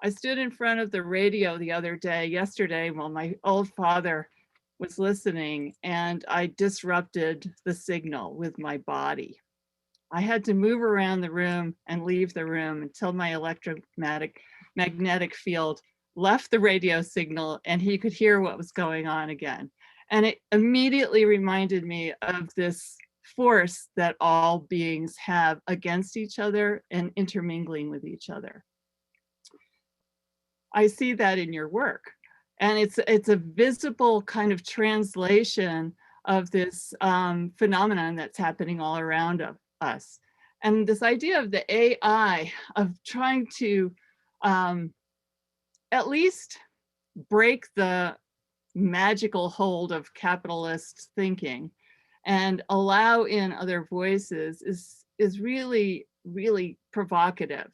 I stood in front of the radio the other day, yesterday, while my old father was listening, and I disrupted the signal with my body. I had to move around the room and leave the room until my magnetic field left the radio signal and he could hear what was going on again. And it immediately reminded me of this force that all beings have against each other and intermingling with each other. I see that in your work. And it's a visible kind of translation of this phenomenon that's happening all around us. And this idea of the AI, of trying to at least break the magical hold of capitalist thinking and allow in other voices is really, really provocative.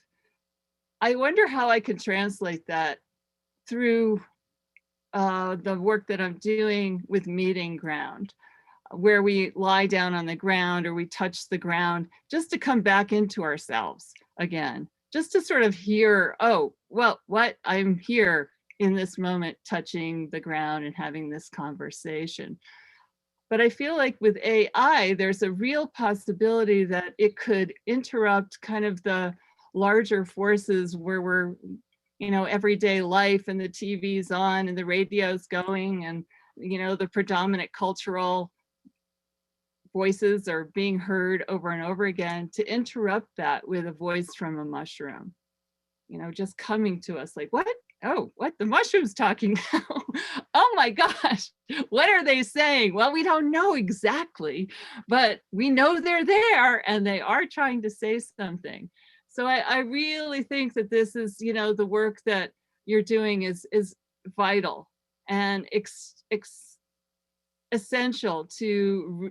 I wonder how I can translate that through the work that I'm doing with Meeting Ground, where we lie down on the ground or we touch the ground just to come back into ourselves again, just to sort of hear, oh, well, what I'm here in this moment, touching the ground and having this conversation. But I feel like with AI, there's a real possibility that it could interrupt kind of the larger forces where we're, you know, everyday life and the TV's on and the radio's going and, you know, the predominant cultural voices are being heard over and over again, to interrupt that with a voice from a mushroom, you know, just coming to us like, what? Oh, what the mushroom's talking now? Oh my gosh, what are they saying? Well, we don't know exactly, but we know they're there and they are trying to say something. So I really think that this is, you know, the work that you're doing is vital and essential to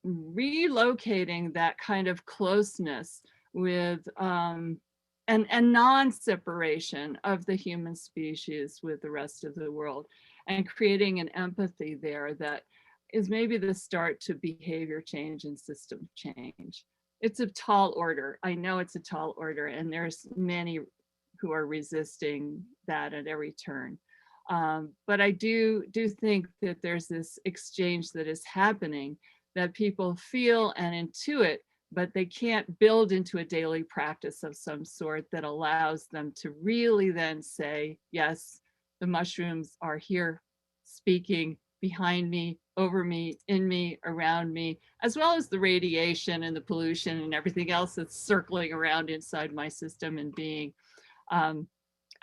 relocating that kind of closeness with and non-separation of the human species with the rest of the world, and creating an empathy there that is maybe the start to behavior change and system change. It's a tall order. I know it's a tall order, and there's many who are resisting that at every turn. But I do think that there's this exchange that is happening that people feel and intuit, but they can't build into a daily practice of some sort that allows them to really then say, yes, the mushrooms are here speaking behind me, over me, in me, around me, as well as the radiation and the pollution and everything else that's circling around inside my system and being. And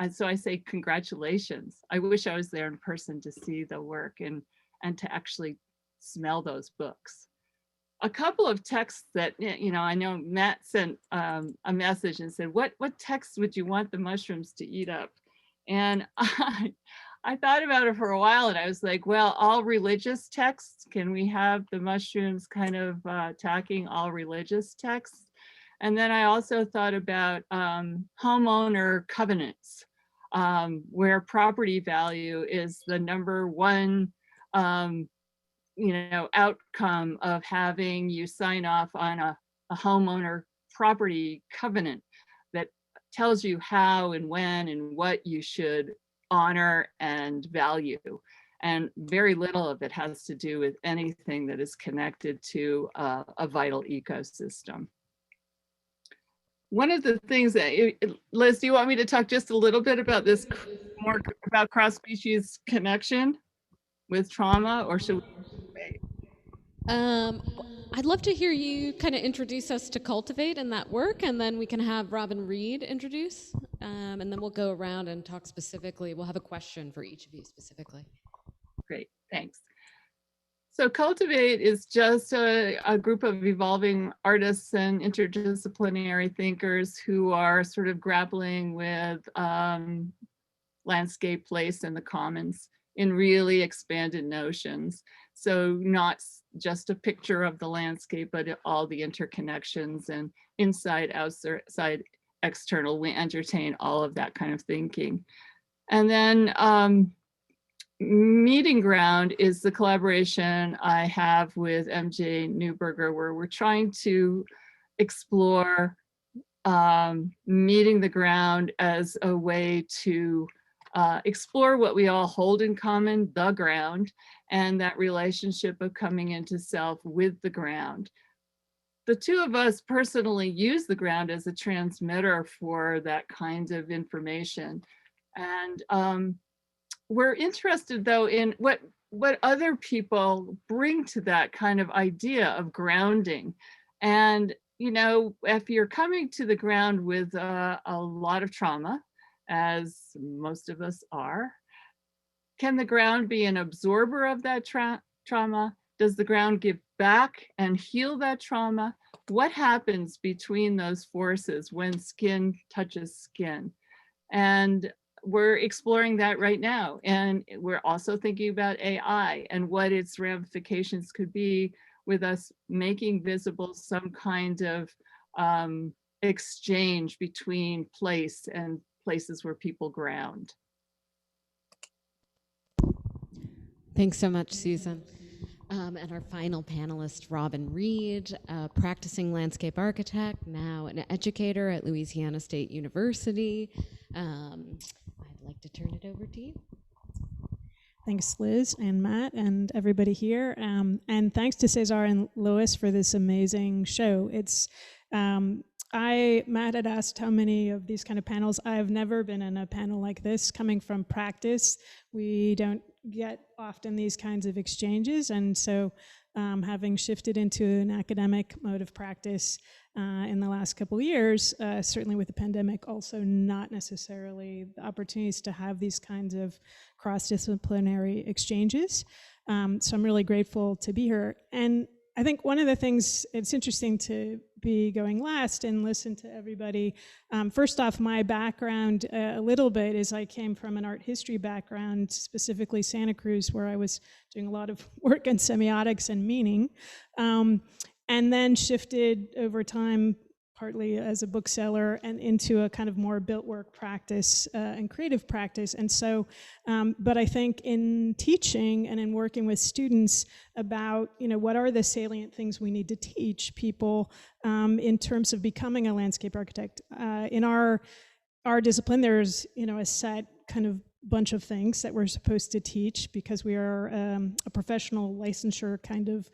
so I say congratulations. I wish I was there in person to see the work and to actually smell those books. A couple of texts that, you know, I know Matt sent a message and said, what texts would you want the mushrooms to eat up? And I thought about it for a while and I was like, well, all religious texts, can we have the mushrooms kind of attacking all religious texts? And then I also thought about homeowner covenants, where property value is the number one you know, outcome of having you sign off on a homeowner property covenant that tells you how and when and what you should honor and value. And very little of it has to do with anything that is connected to a vital ecosystem. One of the things that, Liz, do you want me to talk just a little bit about this, more about cross-species connection with trauma, or should we wait? I'd love to hear you kind of introduce us to Cultivate and that work, and then we can have Robyn Reed introduce, and then we'll go around and talk specifically. We'll have a question for each of you specifically. Great, thanks. So Cultivate is just a group of evolving artists and interdisciplinary thinkers who are sort of grappling with landscape, place, and the commons in really expanded notions. So not just a picture of the landscape, but all the interconnections and inside, outside, external. We entertain all of that kind of thinking. And then Meeting Ground is the collaboration I have with MJ Newberger, where we're trying to explore meeting the ground as a way to explore what we all hold in common, the ground, and that relationship of coming into self with the ground. The two of us personally use the ground as a transmitter for that kind of information. And we're interested though in what other people bring to that kind of idea of grounding. And, you know, if you're coming to the ground with a lot of trauma, as most of us are, can the ground be an absorber of that trauma? Does the ground give back and heal that trauma? What happens between those forces when skin touches skin? And we're exploring that right now. And we're also thinking about AI and what its ramifications could be with us making visible some kind of exchange between place and places where people ground. Thanks so much, Susan. And our final panelist, Robyn Reed, a practicing landscape architect, now an educator at Louisiana State University. I'd like to turn it over to you. Thanks, Liz and Matt and everybody here. And thanks to Cesar and Lois for this amazing show. It's Matt had asked how many of these kind of panels. I've never been in a panel like this. Coming from practice, we don't get often these kinds of exchanges. And so having shifted into an academic mode of practice in the last couple of years, certainly with the pandemic, also not necessarily the opportunities to have these kinds of cross-disciplinary exchanges. So I'm really grateful to be here. And I think one of the things, it's interesting to be going last and listen to everybody. First off, my background a little bit is I came from an art history background, specifically Santa Cruz, where I was doing a lot of work in semiotics and meaning, and then shifted over time, partly as a bookseller and into a kind of more built work practice and creative practice. And so, but I think in teaching and in working with students about, you know, what are the salient things we need to teach people in terms of becoming a landscape architect. In our discipline, there's, you know, a set kind of bunch of things that we're supposed to teach because we are a professional licensure kind of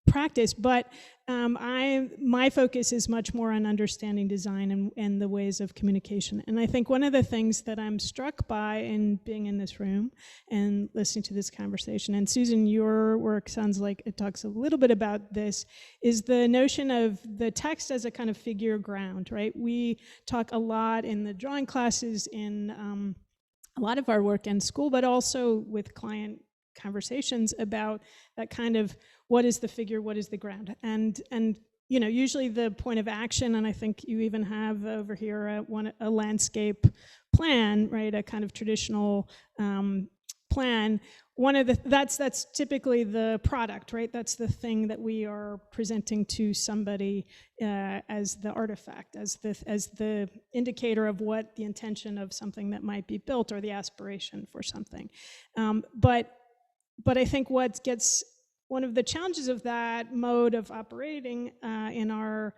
practice, but my focus is much more on understanding design and the ways of communication. And I think one of the things that I'm struck by in being in this room and listening to this conversation, and Susan, your work sounds like it talks a little bit about this, is the notion of the text as a kind of figure ground, right? We talk a lot in the drawing classes, in a lot of our work in school, but also with client conversations about that kind of what is the figure, what is the ground, and you know, usually the point of action, and I think you even have over here a landscape plan, right? A kind of traditional plan. That's typically the product, right? That's the thing that we are presenting to somebody as the artifact, as the indicator of what the intention of something that might be built or the aspiration for something. But I think what gets one of the challenges of that mode of operating in our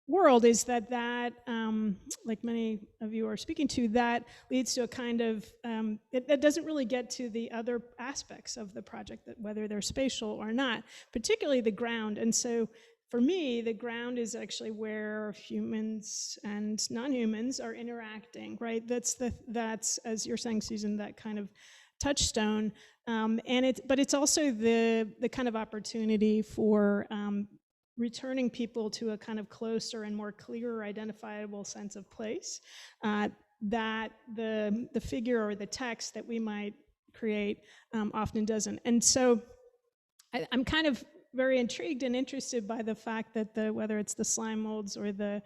world is that like many of you are speaking to, that leads to a kind of, it doesn't really get to the other aspects of the project, that whether they're spatial or not, particularly the ground. And so for me, the ground is actually where humans and non-humans are interacting, right? That's, as you're saying, Susan, that kind of touchstone. But it's also the kind of opportunity for returning people to a kind of closer and more clearer identifiable sense of place that the figure or the text that we might create often doesn't. And so I'm kind of very intrigued and interested by the fact that whether it's the slime molds or the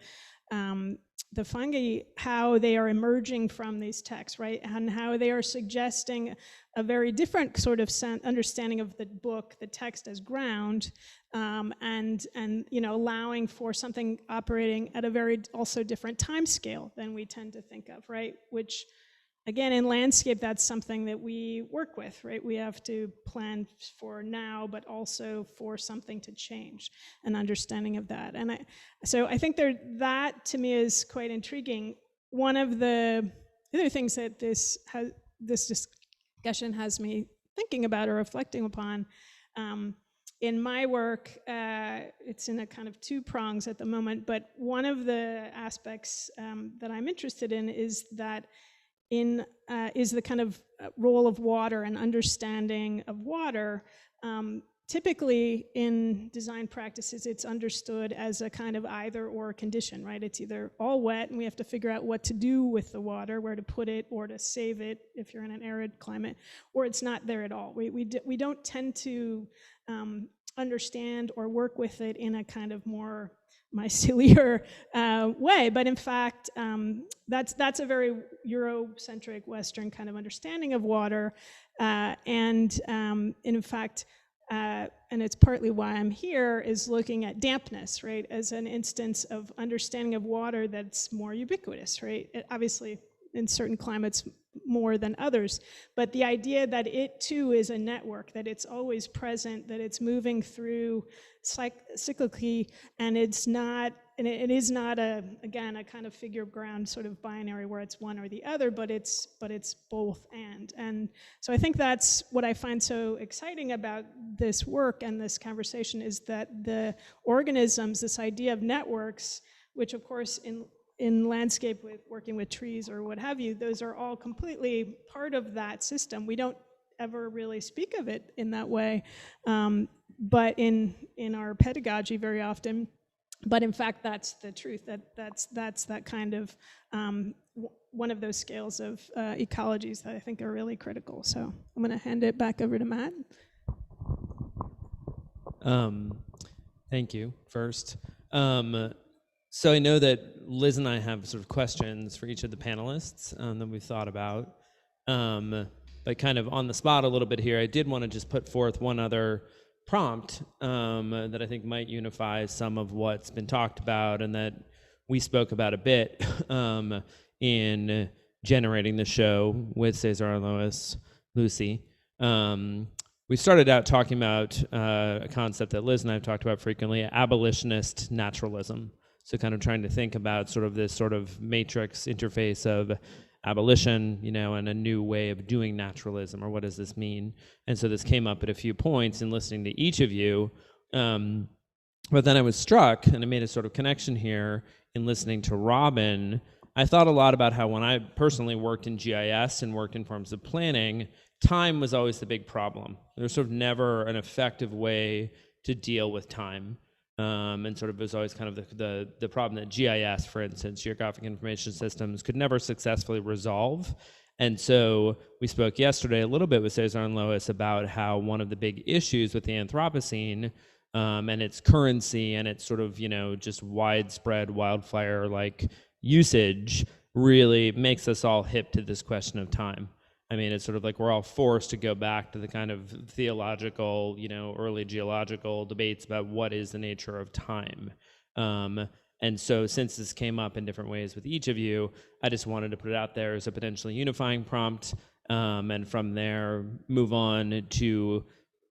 fungi, how they are emerging from these texts, right? And how they are suggesting a very different sort of understanding of the book, the text as ground, and you know, allowing for something operating at a very also different time scale than we tend to think of, right? Which again, in landscape, that's something that we work with, right? We have to plan for now, but also for something to change, an understanding of that. And so I think that to me is quite intriguing. One of the other things that this discussion has me thinking about or reflecting upon, in my work, it's in a kind of two prongs at the moment, but one of the aspects that I'm interested in is that is the kind of role of water and understanding of water. Typically in design practices, it's understood as a kind of either or condition, right? It's either all wet and we have to figure out what to do with the water, where to put it or to save it if you're in an arid climate, or it's not there at all. We don't tend to understand or work with it in a kind of more myceliar way, but in fact, that's a very Eurocentric Western kind of understanding of water, and in fact, and it's partly why I'm here, is looking at dampness, right, as an instance of understanding of water that's more ubiquitous, right? Obviously, in certain climates more than others, but the idea that it too is a network, that it's always present, that it's moving through cyclically, and it's not, and it is not again a kind of figure of ground sort of binary where it's one or the other, but it's both and so I think that's what I find so exciting about this work and this conversation, is that the organisms, this idea of networks, which of course in landscape, with working with trees or what have you, those are all completely part of that system. We don't ever really speak of it in that way, but in our pedagogy very often. But in fact, that's the truth. That's that kind of one of those scales of ecologies that I think are really critical. So I'm going to hand it back over to Matt. Thank you. First. So I know that Liz and I have sort of questions for each of the panelists that we've thought about, but kind of on the spot a little bit here, I did want to just put forth one other prompt that I think might unify some of what's been talked about and that we spoke about a bit in generating the show with Cesar Lois, Lucy. We started out talking about a concept that Liz and I have talked about frequently, abolitionist naturalism. So kind of trying to think about sort of this sort of matrix interface of abolition, and a new way of doing naturalism, or what does this mean? And so this came up at a few points in listening to each of you. But then I was struck, and I made a sort of connection here in listening to Robyn. I thought a lot about how when I personally worked in GIS and worked in forms of planning, time was always the big problem. There was sort of never an effective way to deal with time. And sort of it was always kind of the problem that GIS, for instance, Geographic Information Systems, could never successfully resolve. And so we spoke yesterday a little bit with Cesar and Lois about how one of the big issues with the Anthropocene and its currency and its sort of, just widespread wildfire-like usage really makes us all hip to this question of time. I mean, it's sort of like we're all forced to go back to the kind of theological, early geological debates about what is the nature of time. And so since this came up in different ways with each of you, I just wanted to put it out there as a potentially unifying prompt, and from there move on to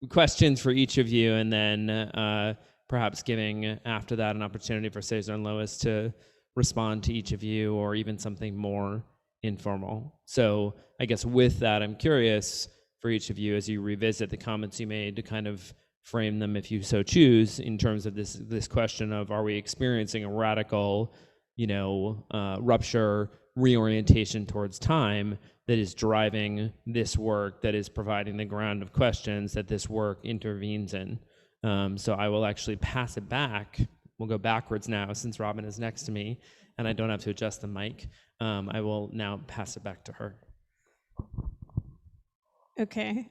questions for each of you, and then perhaps giving after that an opportunity for Cesar and Lois to respond to each of you, or even something more informal. So I guess with that, I'm curious for each of you, as you revisit the comments you made, to kind of frame them, if you so choose, in terms of this question of, are we experiencing a radical, rupture, reorientation towards time that is driving this work, that is providing the ground of questions that this work intervenes in. So I will actually pass it back. We'll go backwards now, since Robyn is next to me and I don't have to adjust the mic. I will now pass it back to her. Okay,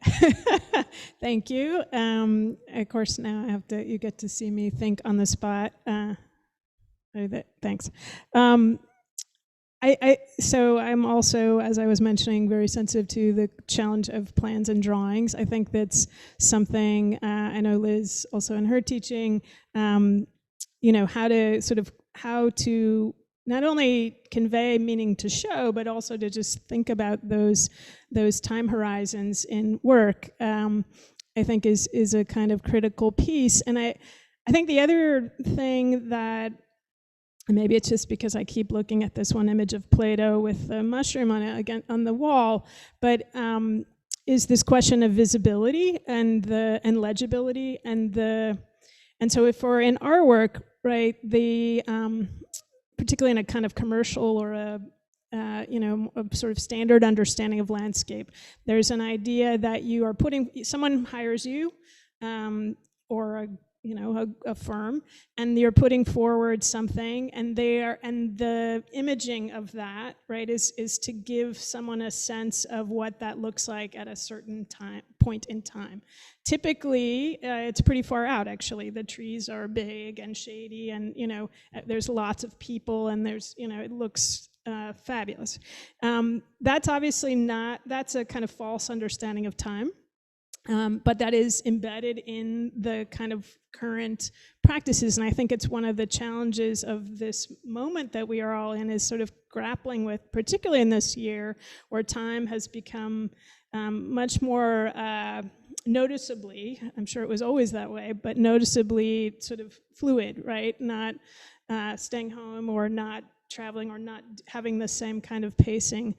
thank you. Of course, now you get to see me think on the spot. Thanks. So I'm also, as I was mentioning, very sensitive to the challenge of plans and drawings. I think that's something, I know Liz also in her teaching, how to not only convey meaning to show, but also to just think about those time horizons in work, I think is a kind of critical piece. And I think the other thing that, maybe it's just because I keep looking at this one image of Plato with the mushroom on it again on the wall, but is this question of visibility and legibility and so if we're in our work, right, the particularly in a kind of commercial or a sort of standard understanding of landscape, there's an idea that you are someone hires you, or a firm, and you're putting forward something, and the imaging of that, right, is to give someone a sense of what that looks like at a certain point in time. Typically, it's pretty far out, actually. The trees are big and shady, and there's lots of people, and there's it looks fabulous. That's obviously that's a kind of false understanding of time. But that is embedded in the kind of current practices. And I think it's one of the challenges of this moment that we are all in, is sort of grappling with, particularly in this year, where time has become much more noticeably, I'm sure it was always that way, but noticeably sort of fluid, right? Not staying home or not traveling or not having the same kind of pacing.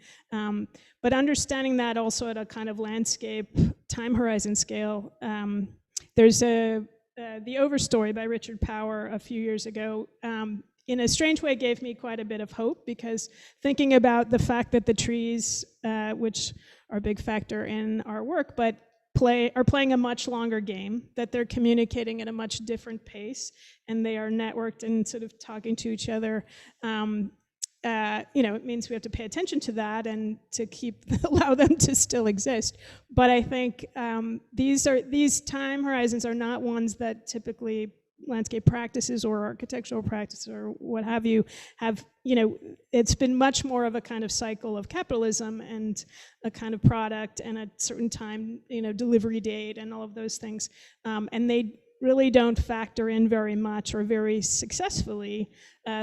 But understanding that also at a kind of landscape time horizon scale. There's The Overstory by Richard Power a few years ago, in a strange way gave me quite a bit of hope, because thinking about the fact that the trees, which are a big factor in our work, but are playing a much longer game, that they're communicating at a much different pace, and they are networked and sort of talking to each other. It means we have to pay attention to that and to allow them to still exist. But I think these time horizons are not ones that typically landscape practices or architectural practices or what have you have. It's been much more of a kind of cycle of capitalism and a kind of product and a certain time, delivery date and all of those things. And they really don't factor in very much or very successfully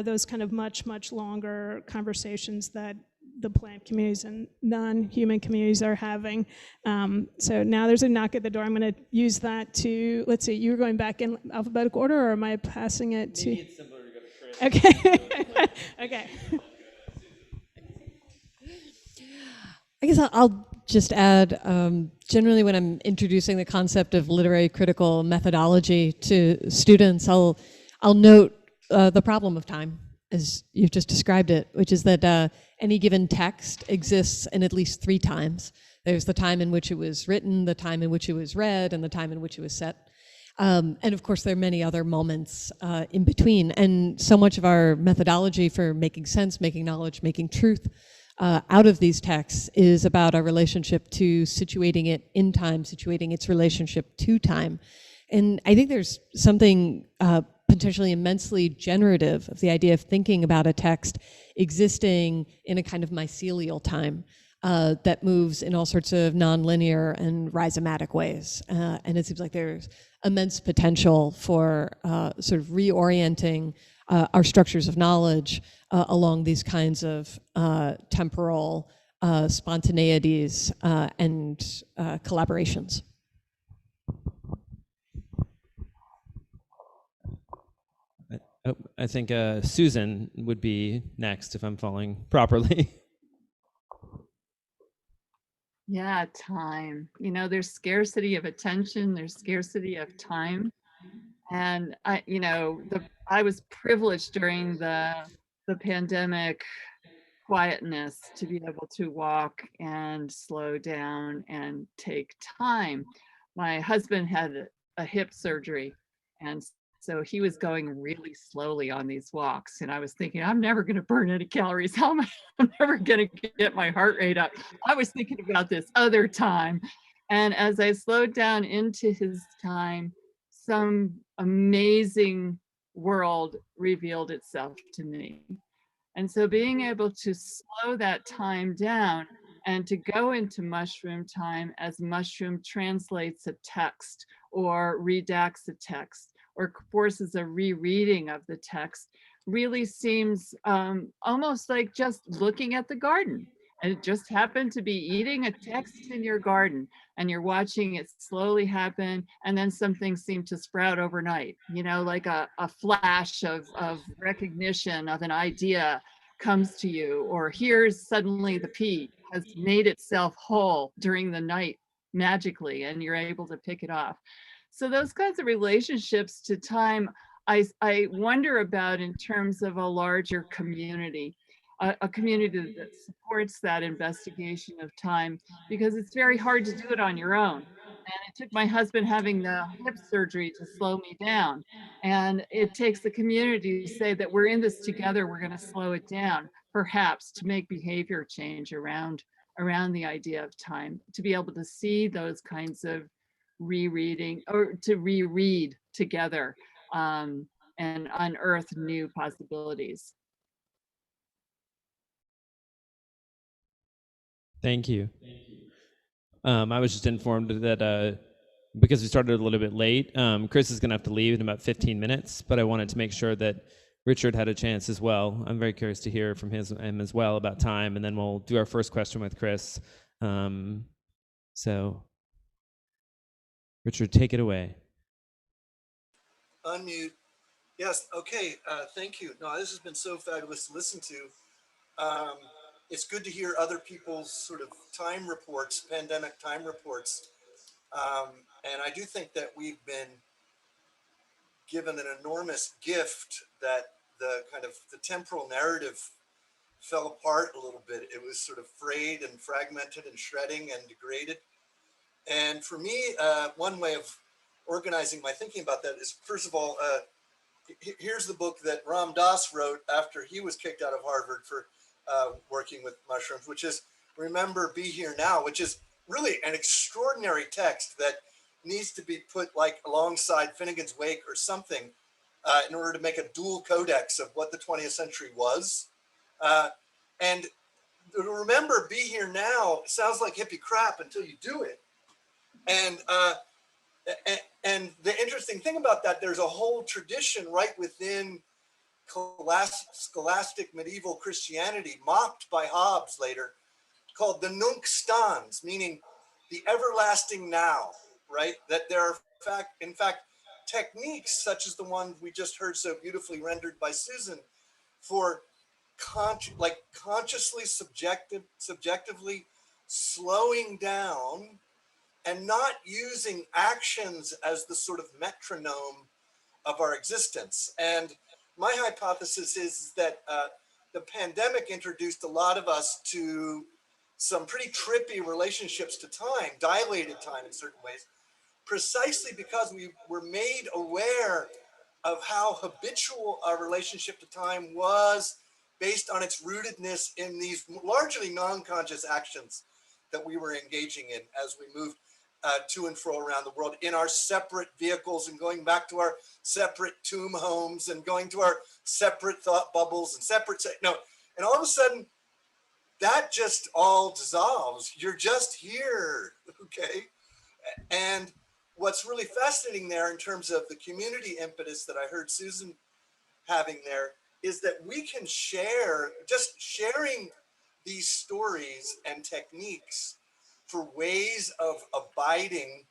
those kind of much, much longer conversations that the plant communities and non-human communities are having. So now there's a knock at the door. I'm going to use that to, let's see, you were going back in alphabetical order, or am I passing it to? Maybe it's simpler to go to Chris. Okay. Okay. I guess I'll just add, generally when I'm introducing the concept of literary critical methodology to students, I'll note the problem of time, as you've just described it, which is that any given text exists in at least 3 times. There's the time in which it was written, the time in which it was read, and the time in which it was set. And of course, there are many other moments in between. And so much of our methodology for making sense, making knowledge, making truth out of these texts is about our relationship to situating it in time, situating its relationship to time. And I think there's something potentially immensely generative of the idea of thinking about a text existing in a kind of mycelial time that moves in all sorts of nonlinear and rhizomatic ways. And it seems like there's immense potential for sort of reorienting our structures of knowledge along these kinds of temporal spontaneities and collaborations. I think Susan would be next if I'm following properly. Yeah, time. There's scarcity of attention, there's scarcity of time. And I was privileged during the pandemic quietness to be able to walk and slow down and take time. My husband had a hip surgery, and so he was going really slowly on these walks. And I was thinking, I'm never going to burn any calories. I'm never going to get my heart rate up. I was thinking about this other time. And as I slowed down into his time, some amazing world revealed itself to me. And so being able to slow that time down and to go into mushroom time as mushroom translates a text or redacts a text or forces a rereading of the text really seems almost like just looking at the garden. And it just happened to be eating a text in your garden, and you're watching it slowly happen. And then some things seem to sprout overnight, you know, like a flash of recognition of an idea comes to you, or here's suddenly the pea has made itself whole during the night magically, and you're able to pick it off. So those kinds of relationships to time, I wonder about in terms of a larger community, a community that supports that investigation of time, because it's very hard to do it on your own. And it took my husband having the hip surgery to slow me down. And it takes the community to say that we're in this together, we're going to slow it down, perhaps to make behavior change around the idea of time, to be able to see those kinds of rereading or to reread together, and unearth new possibilities. Thank you. I was just informed that because we started a little bit late, Chris is going to have to leave in about 15 minutes, but I wanted to make sure that Richard had a chance as well. I'm very curious to hear from him as well about time, and then we'll do our first question with Chris. So, Richard, take it away. Unmute. Yes, okay, thank you. No, this has been so fabulous to listen to. It's good to hear other people's sort of time reports, pandemic time reports. And I do think that we've been given an enormous gift that the kind of the temporal narrative fell apart a little bit. It was sort of frayed and fragmented and shredding and degraded. And for me, one way of organizing my thinking about that is, first of all, here's the book that Ram Dass wrote after he was kicked out of Harvard for working with mushrooms, which is Remember, Be Here Now, which is really an extraordinary text that needs to be put like alongside Finnegan's Wake or something in order to make a dual codex of what the 20th century was. And remember, be here now sounds like hippie crap until you do it. And the interesting thing about that, there's a whole tradition right within scholastic medieval Christianity, mocked by Hobbes later, called the Nunc Stans, meaning the everlasting now, right? That there are, in fact, techniques such as the one we just heard so beautifully rendered by Susan for consciously subjectively slowing down and not using actions as the sort of metronome of our existence. And my hypothesis is that the pandemic introduced a lot of us to some pretty trippy relationships to time, dilated time in certain ways, precisely because we were made aware of how habitual our relationship to time was based on its rootedness in these largely non-conscious actions that we were engaging in as we moved to and fro around the world in our separate vehicles and going back to our separate tomb homes and going to our separate thought bubbles and and all of a sudden that just all dissolves. You're just here, okay? And what's really fascinating there in terms of the community impetus that I heard Susan having there is that we can share, just sharing these stories and techniques for ways of abiding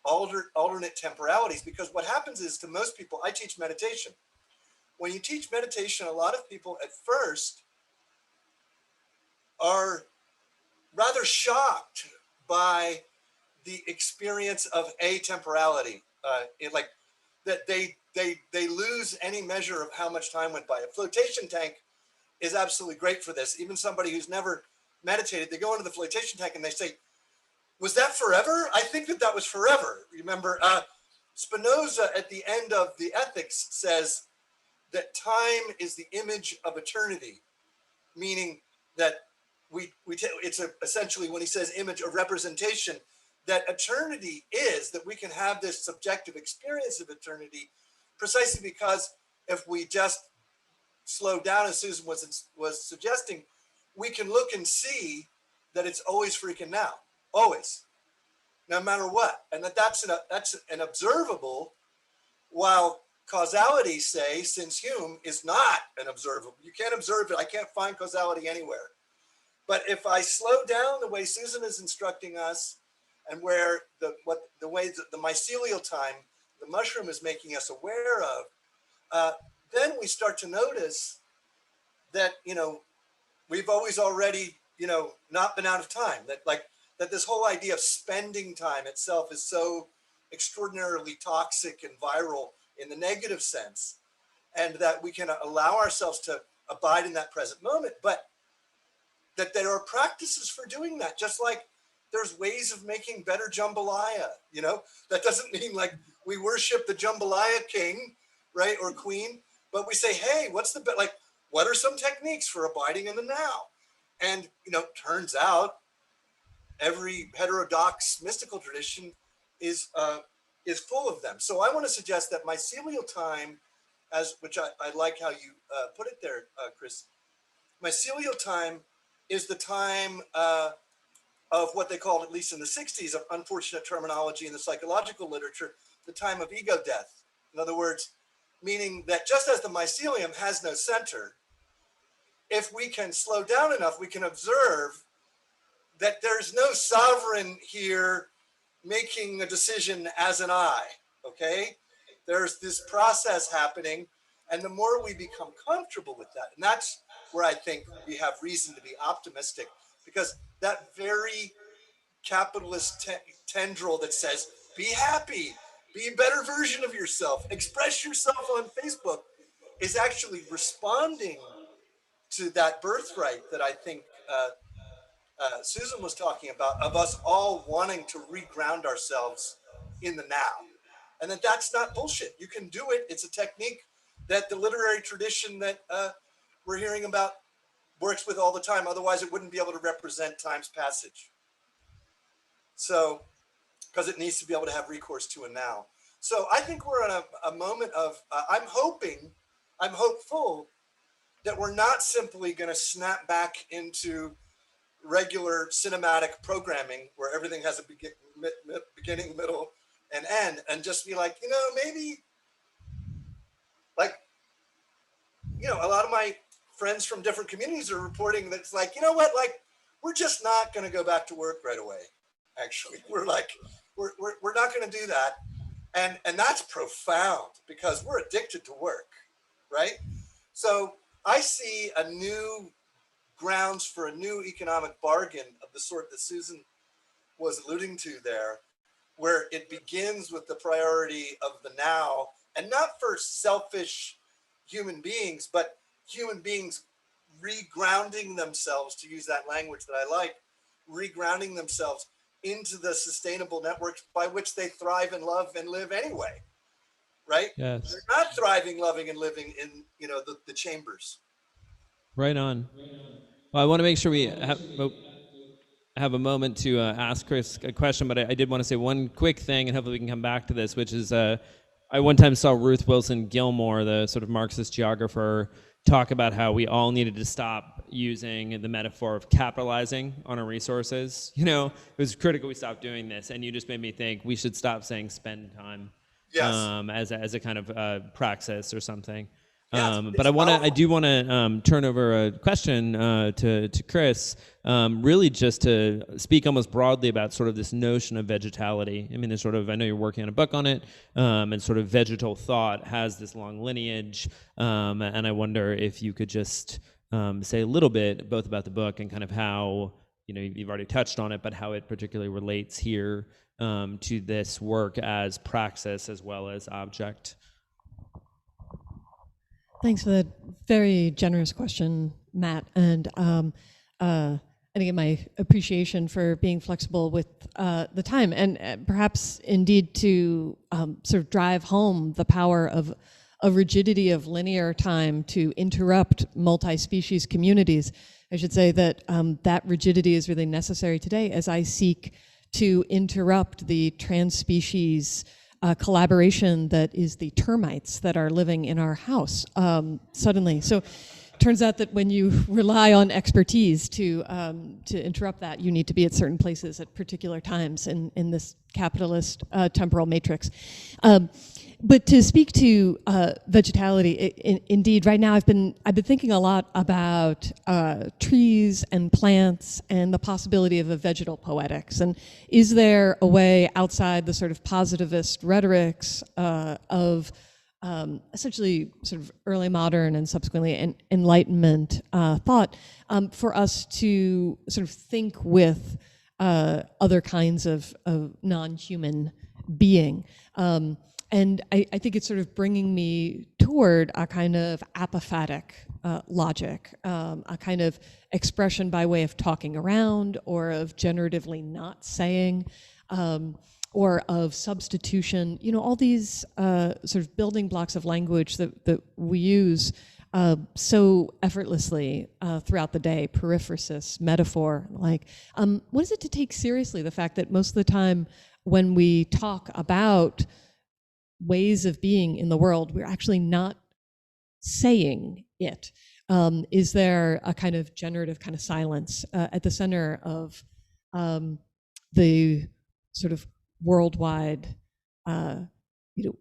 alternate temporalities. Because what happens is, to most people, I teach meditation. When you teach meditation, a lot of people at first are rather shocked by the experience of atemporality, like that they lose any measure of how much time went by. A flotation tank is absolutely great for this. Even somebody who's never meditated, they go into the flotation tank and they say, was that forever? I think that was forever. Remember, Spinoza at the end of the Ethics says that time is the image of eternity, meaning that it's essentially, when he says image, a representation, that eternity is that we can have this subjective experience of eternity precisely because if we just slow down, as Susan was suggesting, we can look and see that it's always freaking now, always, no matter what. And that's an observable, while causality, say, since Hume, is not an observable. You can't observe it. I can't find causality anywhere. But if I slow down the way Susan is instructing us, and where the way that the mycelial time, the mushroom is making us aware of, then we start to notice that, we've always already, not been out of time. That this whole idea of spending time itself is so extraordinarily toxic and viral in the negative sense, and that we can allow ourselves to abide in that present moment, but that there are practices for doing that, just like there's ways of making better jambalaya. That doesn't mean like we worship the jambalaya king, right, or queen, but we say, hey, what are some techniques for abiding in the now? And turns out every heterodox mystical tradition is full of them. So I want to suggest that mycelial time, which I like how you put it there, Chris. Mycelial time is the time of what they called, at least in the 60s, of unfortunate terminology in the psychological literature, the time of ego death. In other words, meaning that just as the mycelium has no center, if we can slow down enough, we can observe that there's no sovereign here making a decision as an I, okay? There's this process happening, and the more we become comfortable with that, and that's where I think we have reason to be optimistic, because that very capitalist tendril that says, be happy, be a better version of yourself, express yourself on Facebook, is actually responding to that birthright that I think Susan was talking about, of us all wanting to reground ourselves in the now. And that's not bullshit. You can do it. It's a technique that the literary tradition that we're hearing about works with all the time. Otherwise, it wouldn't be able to represent time's passage. So, because it needs to be able to have recourse to a now. So I think we're in a moment of, I'm hopeful that we're not simply going to snap back into regular cinematic programming where everything has a beginning, middle, and end, and just be like, maybe, like, a lot of my friends from different communities are reporting that it's like, we're just not going to go back to work right away. Actually, we're not going to do that. And that's profound, because we're addicted to work, right? So I see a new grounds for a new economic bargain of the sort that Susan was alluding to there, where it begins with the priority of the now, and not for selfish human beings, but human beings regrounding themselves, to use that language that I like, regrounding themselves into the sustainable networks by which they thrive and love and live anyway, right? Yes. They're not thriving, loving, and living in the chambers. Right on. Well, I want to make sure we have a moment to ask Chris a question, but I did want to say one quick thing, and hopefully we can come back to this, which is I one time saw Ruth Wilson Gilmore, the sort of Marxist geographer, talk about how we all needed to stop using the metaphor of capitalizing on our resources. It was critical we stopped doing this, and you just made me think we should stop saying spend time. Yes. As a kind of praxis or something. Yes, but I do want to turn over a question to Chris, really just to speak almost broadly about sort of this notion of vegetality. I mean, there's sort of, I know you're working on a book on it, and sort of vegetal thought has this long lineage, and I wonder if you could just say a little bit both about the book and kind of how, you've already touched on it, but how it particularly relates here to this work as praxis as well as object. Thanks for that very generous question, Matt. And again, my appreciation for being flexible with the time, and perhaps indeed to sort of drive home the power of a rigidity of linear time to interrupt multi-species communities. I should say that that rigidity is really necessary today as I seek to interrupt the trans-species collaboration that is the termites that are living in our house suddenly. So turns out that when you rely on expertise to interrupt that, you need to be at certain places at particular times in this capitalist temporal matrix. But to speak to vegetality, indeed, right now I've been thinking a lot about trees and plants and the possibility of a vegetal poetics. And is there a way outside the sort of positivist rhetorics of essentially sort of early modern and subsequently Enlightenment thought for us to sort of think with other kinds of non-human being? And I think it's sort of bringing me toward a kind of apophatic logic, a kind of expression by way of talking around or of generatively not saying, or of substitution. You know, all these sort of building blocks of language that we use so effortlessly throughout the day, periphrasis, metaphor, like, what is it to take seriously the fact that most of the time when we talk about ways of being in the world, we're actually not saying it? Is there a kind of generative kind of silence at the center of the sort of worldwide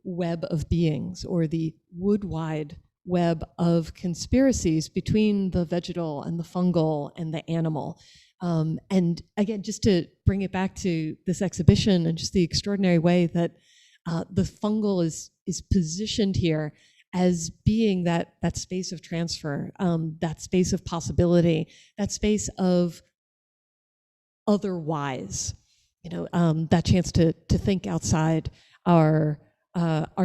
web of beings, or the wood-wide web of conspiracies between the vegetal and the fungal and the animal? And again, just to bring it back to this exhibition and just the extraordinary way that the fungal is positioned here as being that space of transfer, that space of possibility, that space of otherwise, that chance to think outside our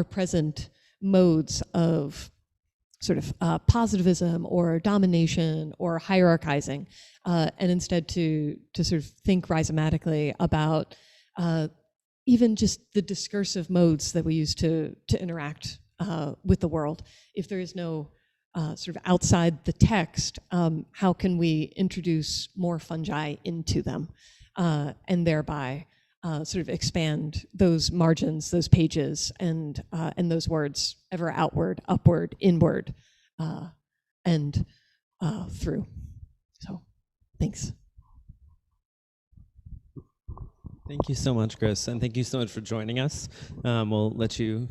present modes of sort of positivism or domination or hierarchizing, and instead to sort of think rhizomatically about even just the discursive modes that we use to interact with the world. If there is no sort of outside the text, how can we introduce more fungi into them, and thereby sort of expand those margins, those pages, and those words ever outward, upward, inward, and through. So, thanks. Thank you so much, Chris, and thank you so much for joining us. We'll let you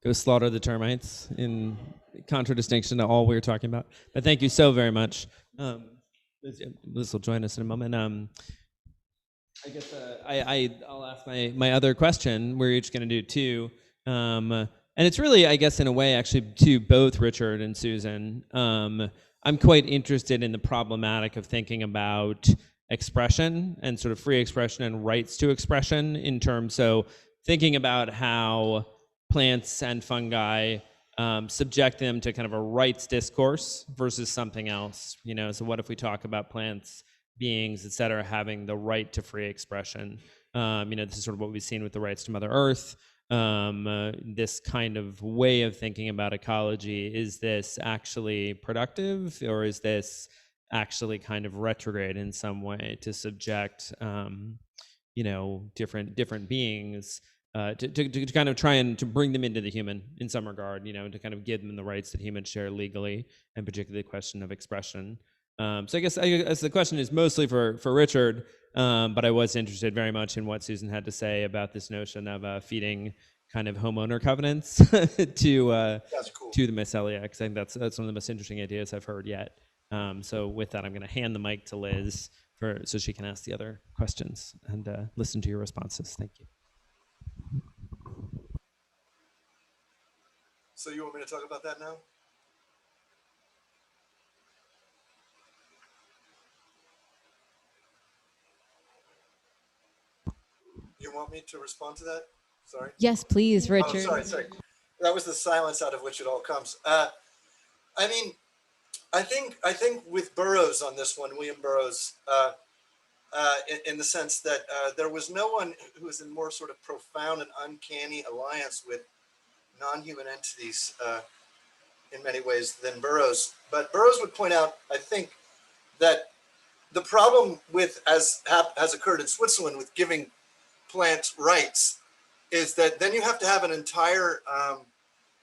go slaughter the termites in contradistinction to all we were talking about. But thank you so very much. Liz will join us in a moment. I guess I'll ask my other question. We're each going to do two. And it's really, I guess, in a way, actually, to both Richard and Susan. I'm quite interested in the problematic of thinking about expression and sort of free expression and rights to expression in terms, so thinking about how plants and fungi subject them to kind of a rights discourse versus something else. So what if we talk about plants, beings, et cetera, having the right to free expression? This is sort of what we've seen with the rights to Mother Earth. This kind of way of thinking about ecology, is this actually productive, or is this actually kind of retrograde in some way to subject different beings to kind of try and to bring them into the human in some regard, to kind of give them the rights that humans share legally, and particularly the question of expression. So I guess the question is mostly for Richard, but I was interested very much in what Susan had to say about this notion of feeding kind of homeowner covenants to the mycelia, because I think that's one of the most interesting ideas I've heard yet. So with that, I'm going to hand the mic to Liz so she can ask the other questions and listen to your responses. Thank you. So you want me to talk about that now? You want me to respond to that? Sorry. Yes, please, Richard. Oh, sorry. That was the silence out of which it all comes. I think with Burroughs on this one, William Burroughs, in the sense that there was no one who was in more sort of profound and uncanny alliance with non-human entities in many ways than Burroughs. But Burroughs would point out, I think, that the problem with, as has occurred in Switzerland, with giving plants rights, is that then you have to have an entire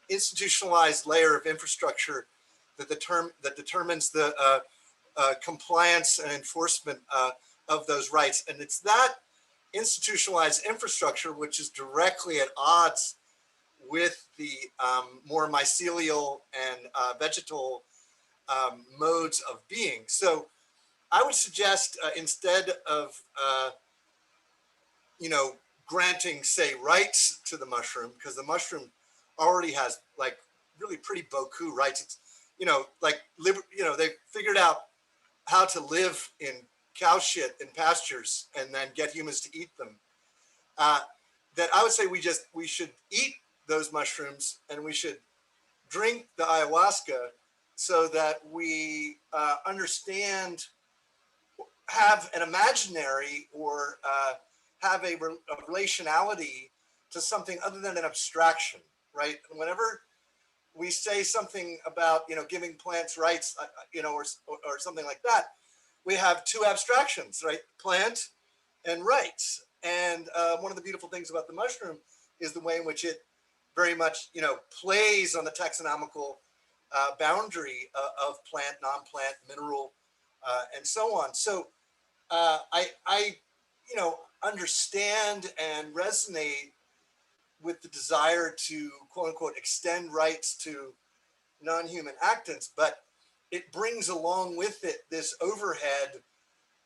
institutionalized layer of infrastructure that determines the compliance and enforcement of those rights. And it's that institutionalized infrastructure which is directly at odds with the more mycelial and vegetal modes of being. So I would suggest instead of granting, say, rights to the mushroom, because the mushroom already has like really pretty beaucoup rights. It's they figured out how to live in cow shit in pastures and then get humans to eat them. That I would say we should eat those mushrooms and we should drink the ayahuasca so that we understand, have an imaginary or have a relationality to something other than an abstraction, right? And whenever we say something about, giving plants rights, or something like that, we have two abstractions, right? Plant and rights. And one of the beautiful things about the mushroom is the way in which it very much, plays on the taxonomical boundary of plant, non-plant, mineral, and so on. So I understand and resonate with the desire to, quote unquote, extend rights to non-human actants, but it brings along with it this overhead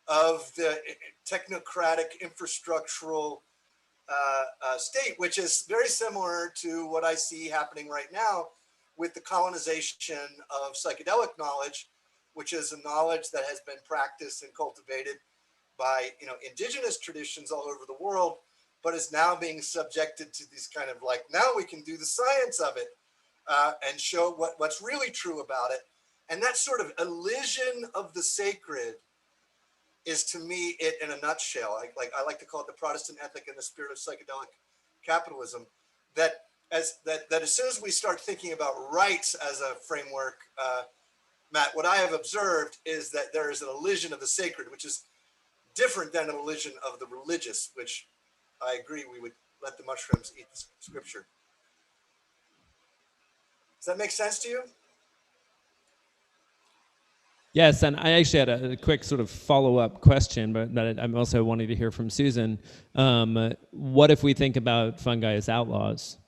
of the technocratic infrastructural state, which is very similar to what I see happening right now with the colonization of psychedelic knowledge, which is a knowledge that has been practiced and cultivated by indigenous traditions all over the world, but is now being subjected to these kind of like, now we can do the science of it and show what's really true about it. And that sort of elision of the sacred is, to me, it in a nutshell. I like to call it the Protestant ethic in the spirit of psychedelic capitalism. That as soon as we start thinking about rights as a framework, Matt, what I have observed is that there is an elision of the sacred, which is different than an elision of the religious, which I agree we would let the mushrooms eat the scripture. Does that make sense to you? Yes, and I actually had a quick sort of follow-up question, but that I'm also wanting to hear from Susan. What if we think about fungi as outlaws?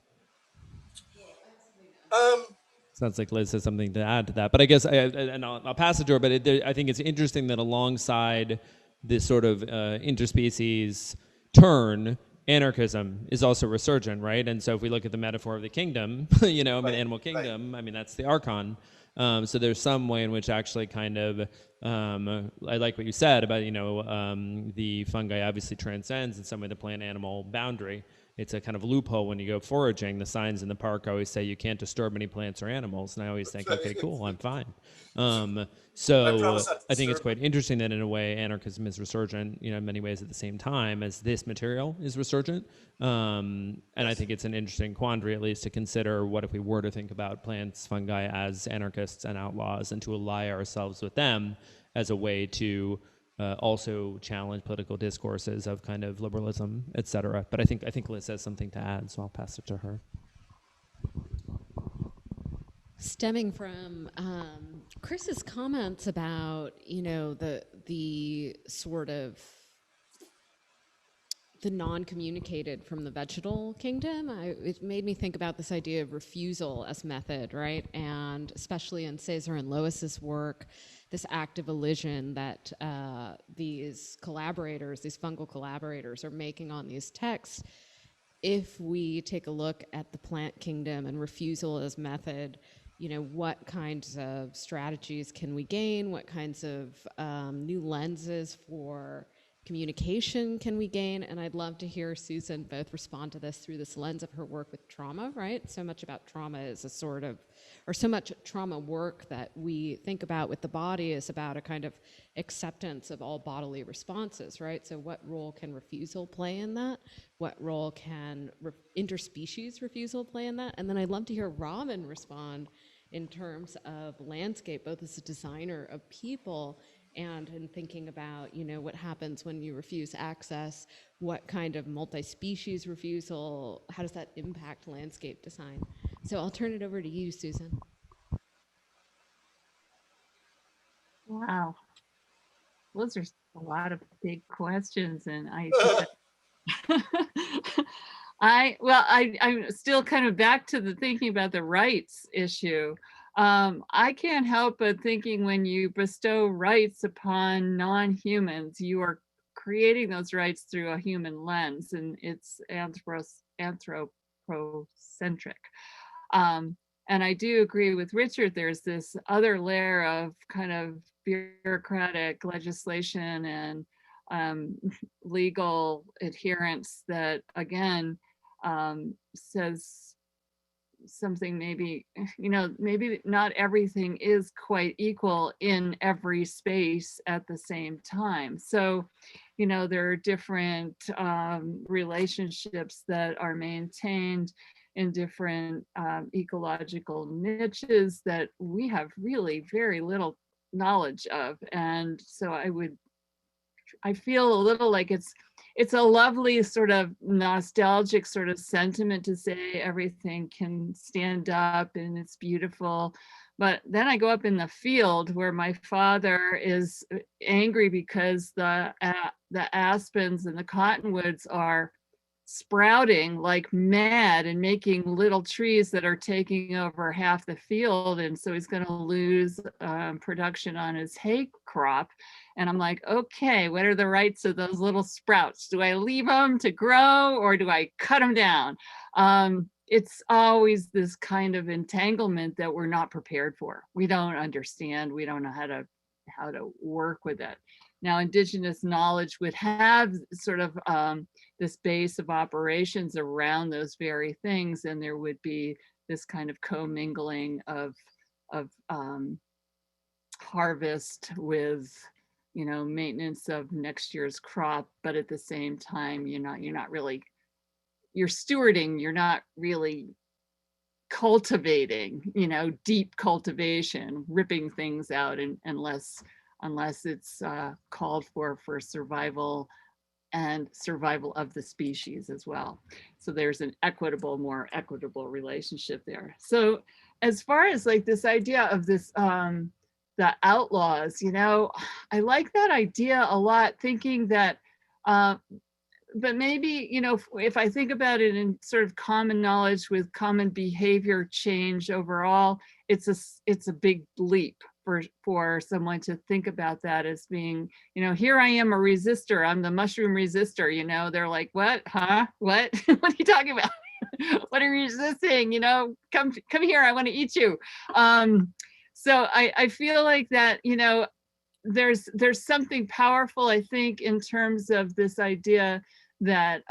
Sounds like Liz has something to add to that, but I guess I'll pass it to her. But I think it's interesting that alongside this sort of interspecies turn, anarchism is also resurgent, right? And so if we look at the metaphor of the kingdom, the animal kingdom, I mean, that's the archon. So there's some way in which actually kind of, I like what you said about, the fungi obviously transcends in some way the plant-animal boundary. It's a kind of loophole when you go foraging. The signs in the park always say you can't disturb any plants or animals. And I always think, okay, cool, I'm fine. So I think it's quite interesting that in a way anarchism is resurgent, in many ways at the same time as this material is resurgent. And I think it's an interesting quandary, at least, to consider what if we were to think about plants, fungi as anarchists and outlaws, and to ally ourselves with them as a way to also challenge political discourses of kind of liberalism, et cetera. But I think Liz has something to add, so I'll pass it to her. Stemming from Chris's comments about, the sort of the non-communicated from the vegetal kingdom, it made me think about this idea of refusal as method, right? And especially in Cesar and Lois's work, this active elision that these fungal collaborators are making on these texts. If we take a look at the plant kingdom and refusal as method, what kinds of strategies can we gain? What kinds of new lenses for communication can we gain? And I'd love to hear Susan both respond to this through this lens of her work with trauma, right? So much about trauma is so much trauma work that we think about with the body is about a kind of acceptance of all bodily responses, right? So what role can refusal play in that? What role can interspecies refusal play in that? And then I'd love to hear Robyn respond in terms of landscape, both as a designer of people and in thinking about, what happens when you refuse access, what kind of multi-species refusal, how does that impact landscape design? So I'll turn it over to you, Susan. Wow. Those are a lot of big questions, and I'm still kind of back to the thinking about the rights issue. I can't help but thinking when you bestow rights upon non-humans, you are creating those rights through a human lens, and it's anthropocentric. And I do agree with Richard, there's this other layer of kind of bureaucratic legislation and legal adherence that, again, says something maybe, maybe not everything is quite equal in every space at the same time. So, there are different relationships that are maintained in different ecological niches that we have really very little knowledge of. And so I feel a little like it's a lovely sort of nostalgic sort of sentiment to say everything can stand up and it's beautiful. But then I go up in the field where my father is angry because the aspens and the cottonwoods are sprouting like mad and making little trees that are taking over half the field. And so he's going to lose production on his hay crop. And I'm like, okay, what are the rights of those little sprouts? Do I leave them to grow or do I cut them down? It's always this kind of entanglement that we're not prepared for. We don't understand. We don't know how to work with it. Now, indigenous knowledge would have sort of this base of operations around those very things, and there would be this kind of commingling of harvest with, maintenance of next year's crop, but at the same time, you're stewarding, you're not really cultivating, deep cultivation, ripping things out, and unless it's called for survival and survival of the species as well. So there's an more equitable relationship there. So as far as like this idea of this, the outlaws, I like that idea a lot, thinking that, but maybe, if I think about it in sort of common knowledge with common behavior change overall, it's a big leap for someone to think about that as being, here I am a resistor, I'm the mushroom resistor, they're like, what, huh, what, what are you talking about? What are you resisting? Come here, I want to eat you. So I feel like that, there's something powerful, I think, in terms of this idea that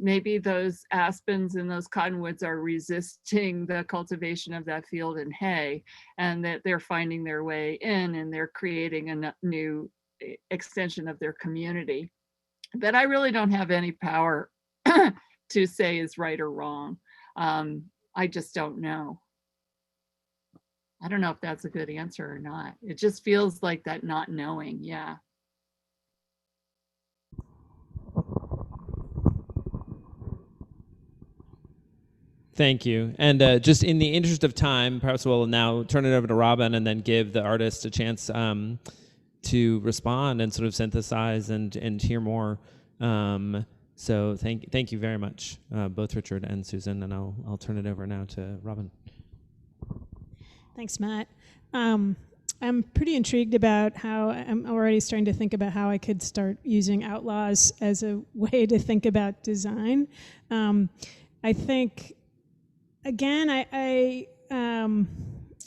maybe those aspens and those cottonwoods are resisting the cultivation of that field and hay, and that they're finding their way in and they're creating a new extension of their community that I really don't have any power to say is right or wrong. I just don't know. I don't know if that's a good answer or not. It just feels like that not knowing. Yeah. Thank you. And just in the interest of time, perhaps we'll now turn it over to Robyn and then give the artist a chance to respond and sort of synthesize and hear more. So thank you very much, both Richard and Susan, and I'll turn it over now to Robyn. Thanks, Matt. I'm pretty intrigued about how I'm already starting to think about how I could start using outlaws as a way to think about design. I think, again,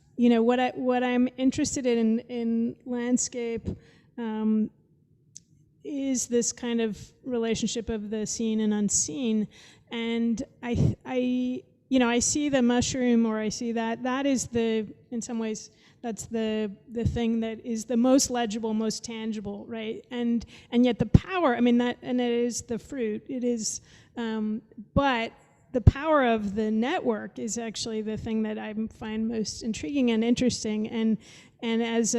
what I'm interested in landscape is this kind of relationship of the seen and unseen, and I see the mushroom, or I see that is in some ways that's the thing that is the most legible, most tangible, right? And yet the power, and it is the fruit. It is, but the power of the network is actually the thing that I find most intriguing and interesting. And as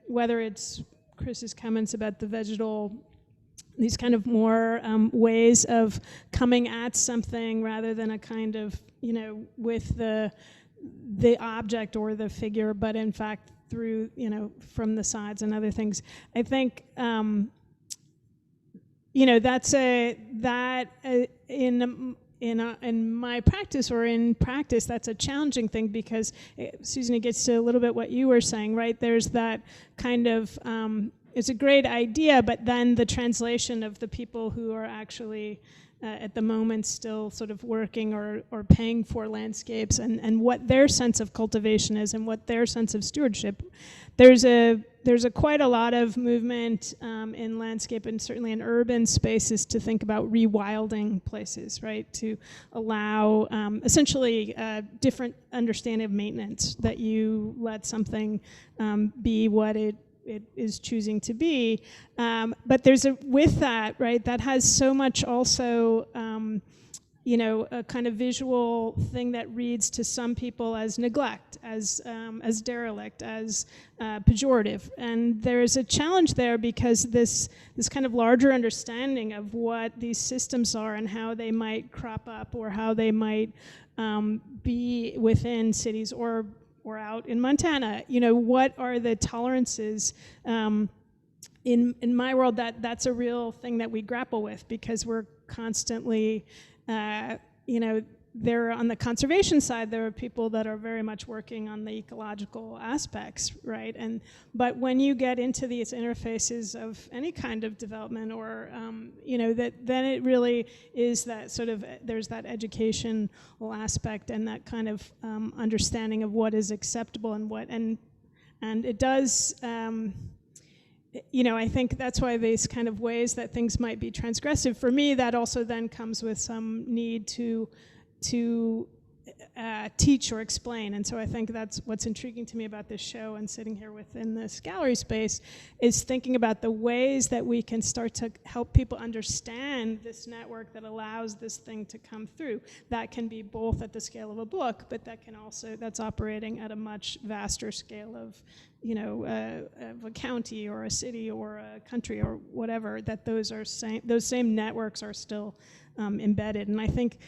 whether it's Chris's comments about the vegetal, these kind of more ways of coming at something rather than a kind of, with the object or the figure, but in fact through, from the sides and other things. I think, in my practice, or in practice, that's a challenging thing, because Susan, it gets to a little bit what you were saying, right? There's that kind of, it's a great idea, but then the translation of the people who are actually at the moment still sort of working or paying for landscapes, and what their sense of cultivation is, and what their sense of stewardship. There's a quite a lot of movement in landscape, and certainly in urban spaces, to think about rewilding places, right? To allow essentially a different understanding of maintenance, that you let something be what it is choosing to be. But with that, right, that has so much also, a kind of visual thing that reads to some people as neglect, as derelict, as pejorative. And there's a challenge there, because this kind of larger understanding of what these systems are and how they might crop up, or how they might be within cities, or out in Montana, what are the tolerances? In my world, that's a real thing that we grapple with, because we're constantly, there on the conservation side, there are people that are very much working on the ecological aspects, right? But when you get into these interfaces of any kind of development, or then it really is that sort of, there's that educational aspect, and that kind of understanding of what is acceptable, and it does. I think that's why these kind of ways that things might be transgressive, for me, that also then comes with some need to teach or explain. And so I think that's what's intriguing to me about this show, and sitting here within this gallery space, is thinking about the ways that we can start to help people understand this network that allows this thing to come through. That can be both at the scale of a book, but that's operating at a much vaster scale of, of a county, or a city, or a country, or whatever, that those same networks are still embedded. And I think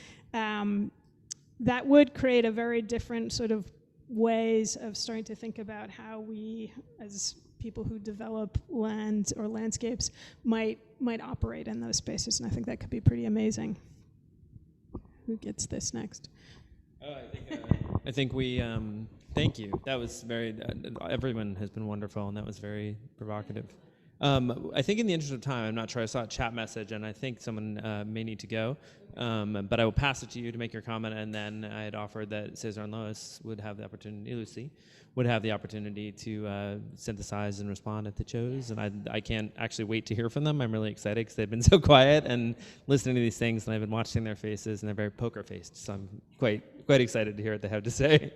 that would create a very different sort of ways of starting to think about how we, as people who develop land or landscapes, might operate in those spaces. And I think that could be pretty amazing. Who gets this next? I think we, thank you. That was very, everyone has been wonderful, and that was very provocative. I think in the interest of time, I'm not sure, I saw a chat message, and I think someone may need to go, but I will pass it to you to make your comment, and then I had offered that Cesar and Lois would have the opportunity, Lucy, would have the opportunity to synthesize and respond if they chose, and I can't actually wait to hear from them. I'm really excited, because they've been so quiet and listening to these things, and I've been watching their faces, and they're very poker-faced, so I'm quite excited to hear what they have to say.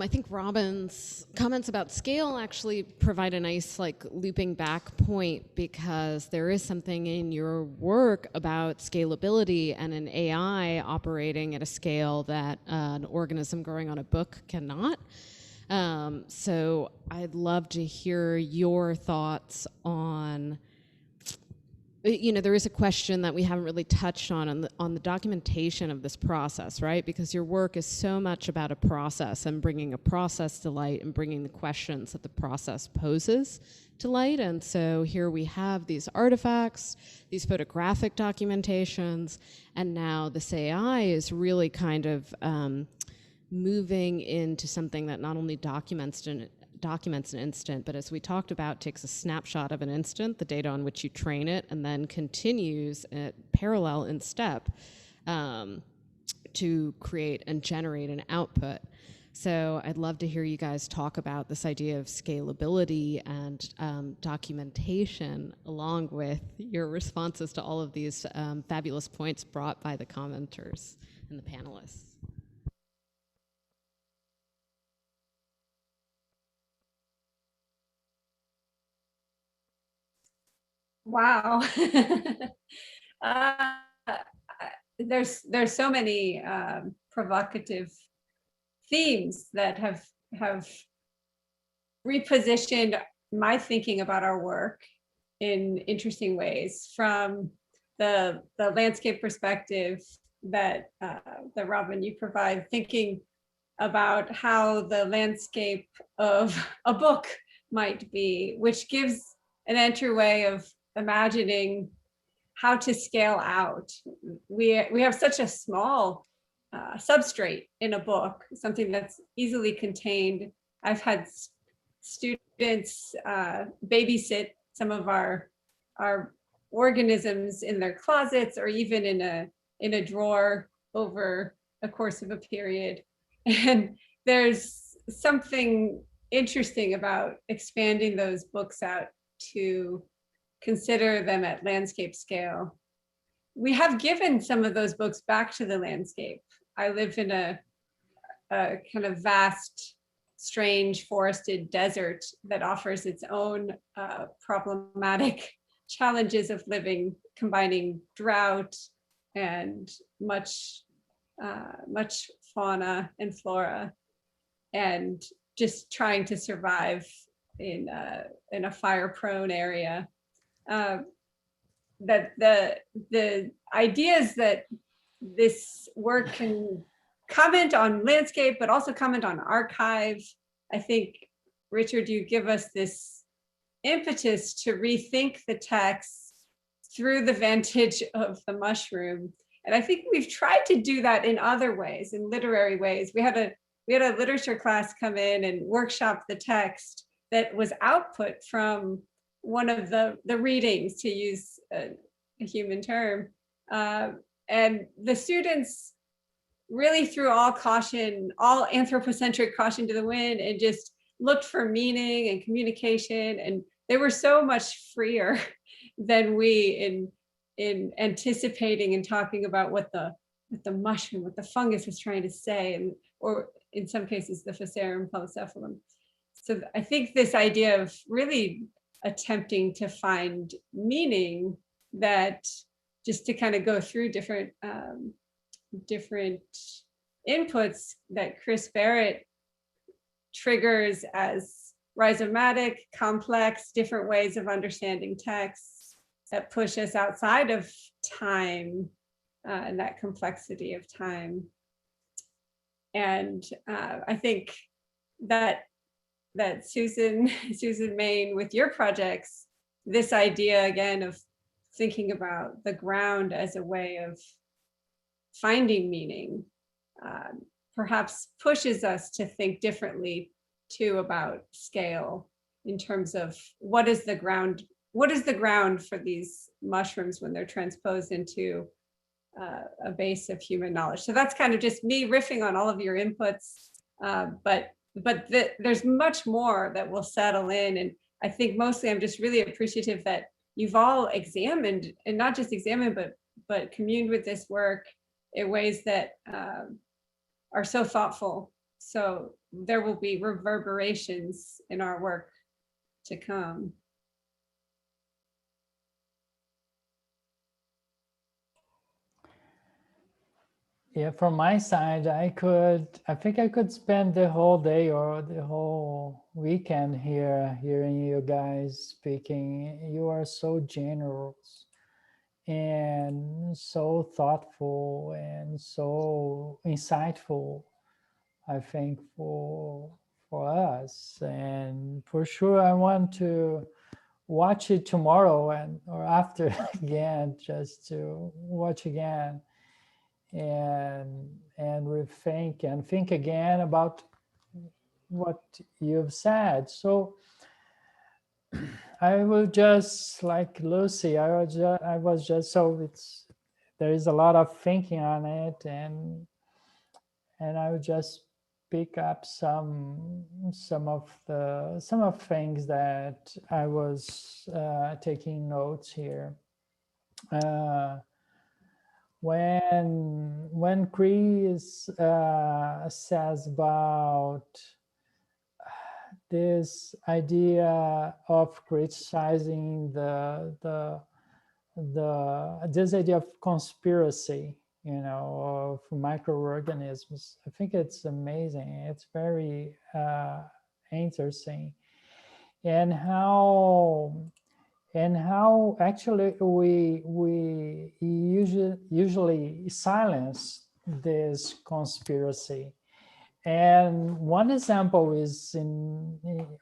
I think Robyn's comments about scale actually provide a nice looping back point, because there is something in your work about scalability and an AI operating at a scale that an organism growing on a book cannot. So I'd love to hear your thoughts on, there is a question that we haven't really touched on the documentation of this process, right? Because your work is so much about a process, and bringing a process to light, and bringing the questions that the process poses to light. And so here we have these artifacts, these photographic documentations, and now this AI is really kind of moving into something that not only documents an instant, but as we talked about, takes a snapshot of an instant, the data on which you train it, and then continues parallel in step to create and generate an output. So I'd love to hear you guys talk about this idea of scalability and documentation, along with your responses to all of these fabulous points brought by the commenters and the panelists. Wow. There's so many provocative themes that have repositioned my thinking about our work in interesting ways, from the landscape perspective that Robyn, you provide, thinking about how the landscape of a book might be, which gives an entryway of imagining how to scale out. We have such a small substrate in a book, something that's easily contained. I've had students babysit some of our organisms in their closets or even in a drawer over a course of a period. And there's something interesting about expanding those books out to consider them at landscape scale. We have given some of those books back to the landscape. I live in a kind of vast, strange forested desert that offers its own problematic challenges of living, combining drought and much fauna and flora, and just trying to survive in a fire-prone area. That the ideas that this work can comment on landscape, but also comment on archive. I think, Richard, you give us this impetus to rethink the text through the vantage of the mushroom. And I think we've tried to do that in other ways, in literary ways. We had a literature class come in and workshop the text that was output from one of the readings, to use a human term. And the students really threw all caution, all anthropocentric caution to the wind, and just looked for meaning and communication. And they were so much freer than we in anticipating and talking about what the mushroom, what the fungus was trying to say, and or in some cases the Phacerum polycephalum. So I think this idea of really attempting to find meaning, that just to kind of go through different inputs that Chris Barrett triggers as rhizomatic, complex, different ways of understanding texts that push us outside of time and that complexity of time. And I think that Susan Main, with your projects, this idea again of thinking about the ground as a way of finding meaning, perhaps pushes us to think differently too about scale, in terms of what is the ground for these mushrooms when they're transposed into a base of human knowledge. So that's kind of just me riffing on all of your inputs, but there's much more that will settle in. And I think mostly I'm just really appreciative that you've all examined, and not just examined, but communed with this work in ways that are so thoughtful. So there will be reverberations in our work to come. Yeah, from my side, I think I could spend the whole day or the whole weekend here hearing you guys speaking. You are so generous and so thoughtful and so insightful, I think, for us. And for sure, I want to watch it tomorrow or after again, just to watch again and rethink and think again about what you've said. So I will just, like Lucy, I was just so there is a lot of thinking on it, and I would just pick up some of things that I was taking notes here. When Chris says about this idea of criticizing this idea of conspiracy, of microorganisms, I think it's amazing. It's very interesting, and how actually we usually silence this conspiracy, And one example is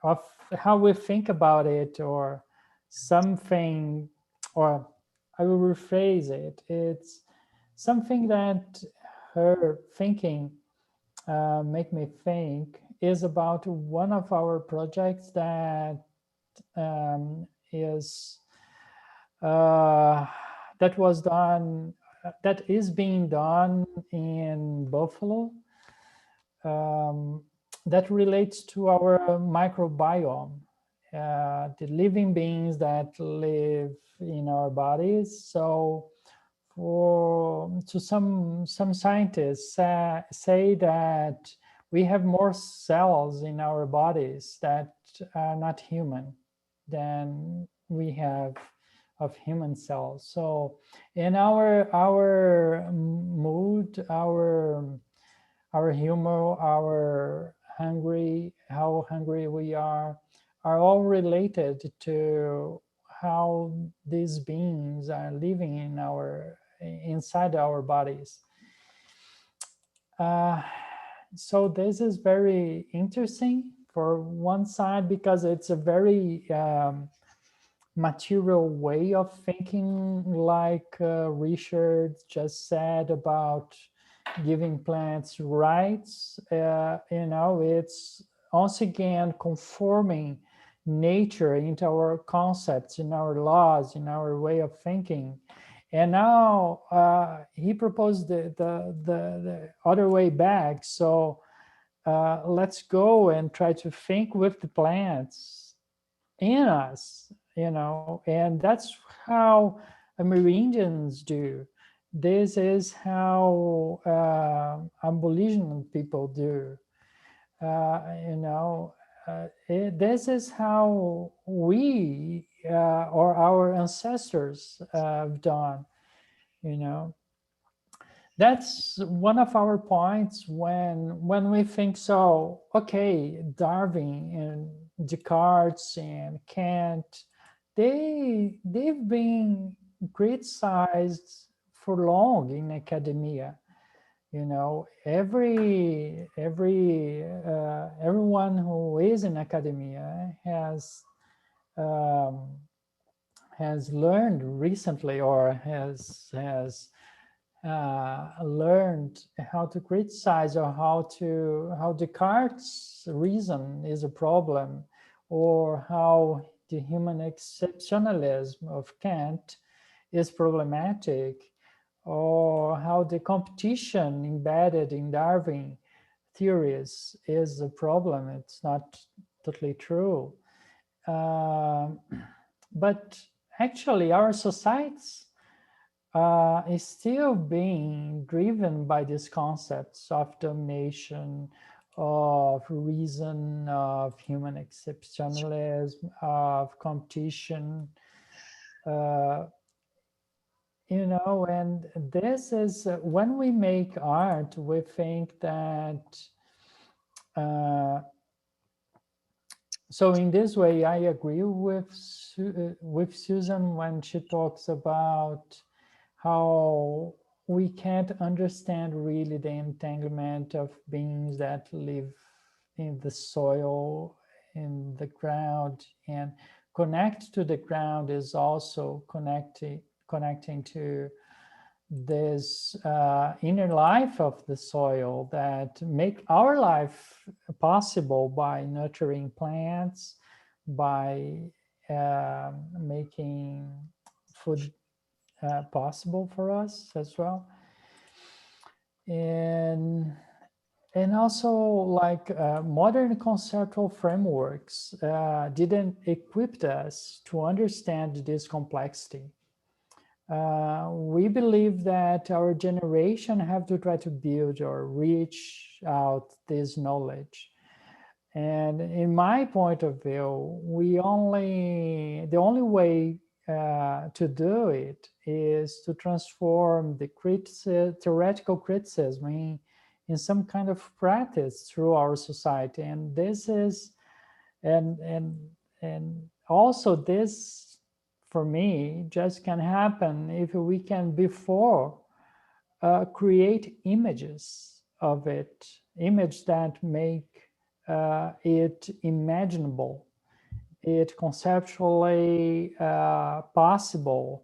of how we think about it, or something, or I will rephrase it. It's something that her thinking make me think is about one of our projects that is that was done, that is being done in Buffalo, that relates to our microbiome, the living beings that live in our bodies. So some scientists say that we have more cells in our bodies that are not human than we have of human cells. So in our mood, our humor, our how hungry we are all related to how these beings are living inside our bodies. So this is very interesting for one side, because it's a very material way of thinking, like Richard just said about giving plants rights. It's once again conforming nature into our concepts, in our laws, in our way of thinking. And now he proposed the other way back. So let's go and try to think with the plants in us, and that's how Amerindians do. This is how Aboriginal people do. This is how we or our ancestors have done. That's one of our points when we think, so okay, Darwin and Descartes and Kant, they've been criticized for long in academia. Everyone who is in academia has learned recently, or has learned how to criticize, or how Descartes' reason is a problem, or how the human exceptionalism of Kant is problematic, or how the competition embedded in Darwin theories is a problem. It's not totally true. But actually, our societies is still being driven by these concepts of domination, of reason, of human exceptionalism, of competition, and this is when we make art, we think that so in this way, I agree with Susan when she talks about how we can't understand really the entanglement of beings that live in the soil, in the ground, and connect to the ground is also connecting to this inner life of the soil that make our life possible by nurturing plants, by making food possible for us as well. And also, like modern conceptual frameworks didn't equip us to understand this complexity. We believe that our generation have to try to build or reach out this knowledge. And in my point of view, the only way to do it is to transform the theoretical criticism in some kind of practice through our society. And this is, and also this, for me, just can happen if we can before create images of it image that make it imaginable, it conceptually possible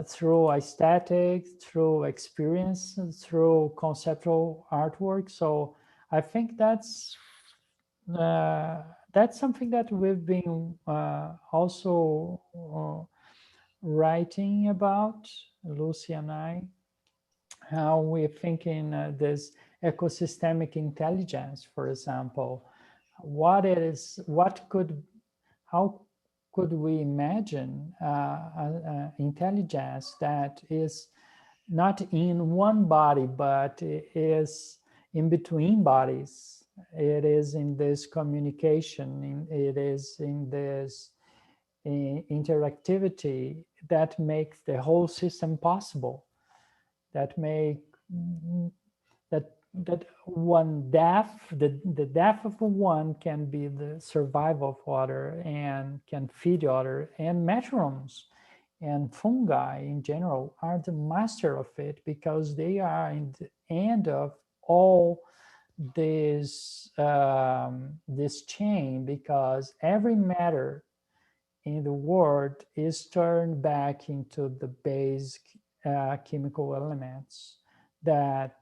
through aesthetic, through experience, through conceptual artwork. So I think that's something that we've been also writing about, Lucy and I, how we're thinking this ecosystemic intelligence, for example. How could we imagine intelligence that is not in one body, but is in between bodies? It is in this communication, it is in this interactivity that makes the whole system possible, that make that one death, the death of one can be the survival of other and can feed other, and mushrooms and fungi in general are the master of it, because they are in the end of all this chain, because every matter in the world is turned back into the basic chemical elements that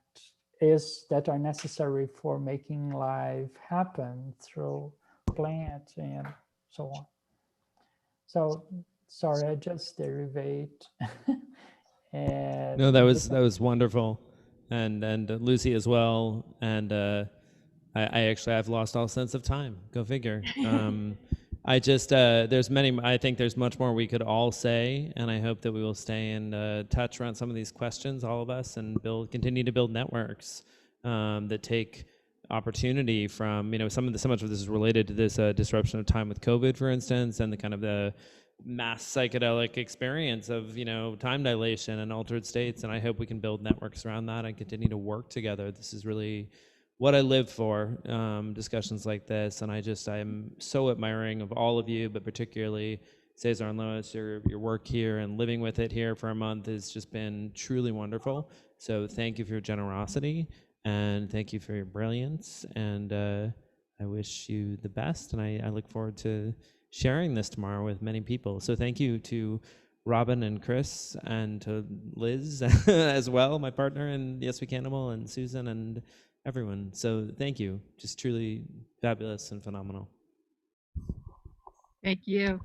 are necessary for making life happen through plants and so on. So sorry, I just derivate. And No, that was wonderful, and Lucy as well. And I actually I've lost all sense of time. Go figure. I just there's many. I think there's much more we could all say, and I hope that we will stay in touch around some of these questions, all of us, and continue to build networks that take opportunity from so much of this is related to this disruption of time with COVID, for instance, and the kind of the mass psychedelic experience of time dilation and altered states. And I hope we can build networks around that and continue to work together. This is really what I live for, discussions like this. And I'm so admiring of all of you, but particularly Cesar and Lois, your work here and living with it here for a month has just been truly wonderful. So thank you for your generosity, and thank you for your brilliance. And I wish you the best, and I look forward to sharing this tomorrow with many people. So thank you to Robyn and Chris, and to Liz as well, my partner in Yes We Cannibal, and Susan, and everyone. So thank you. Just truly fabulous and phenomenal. Thank you.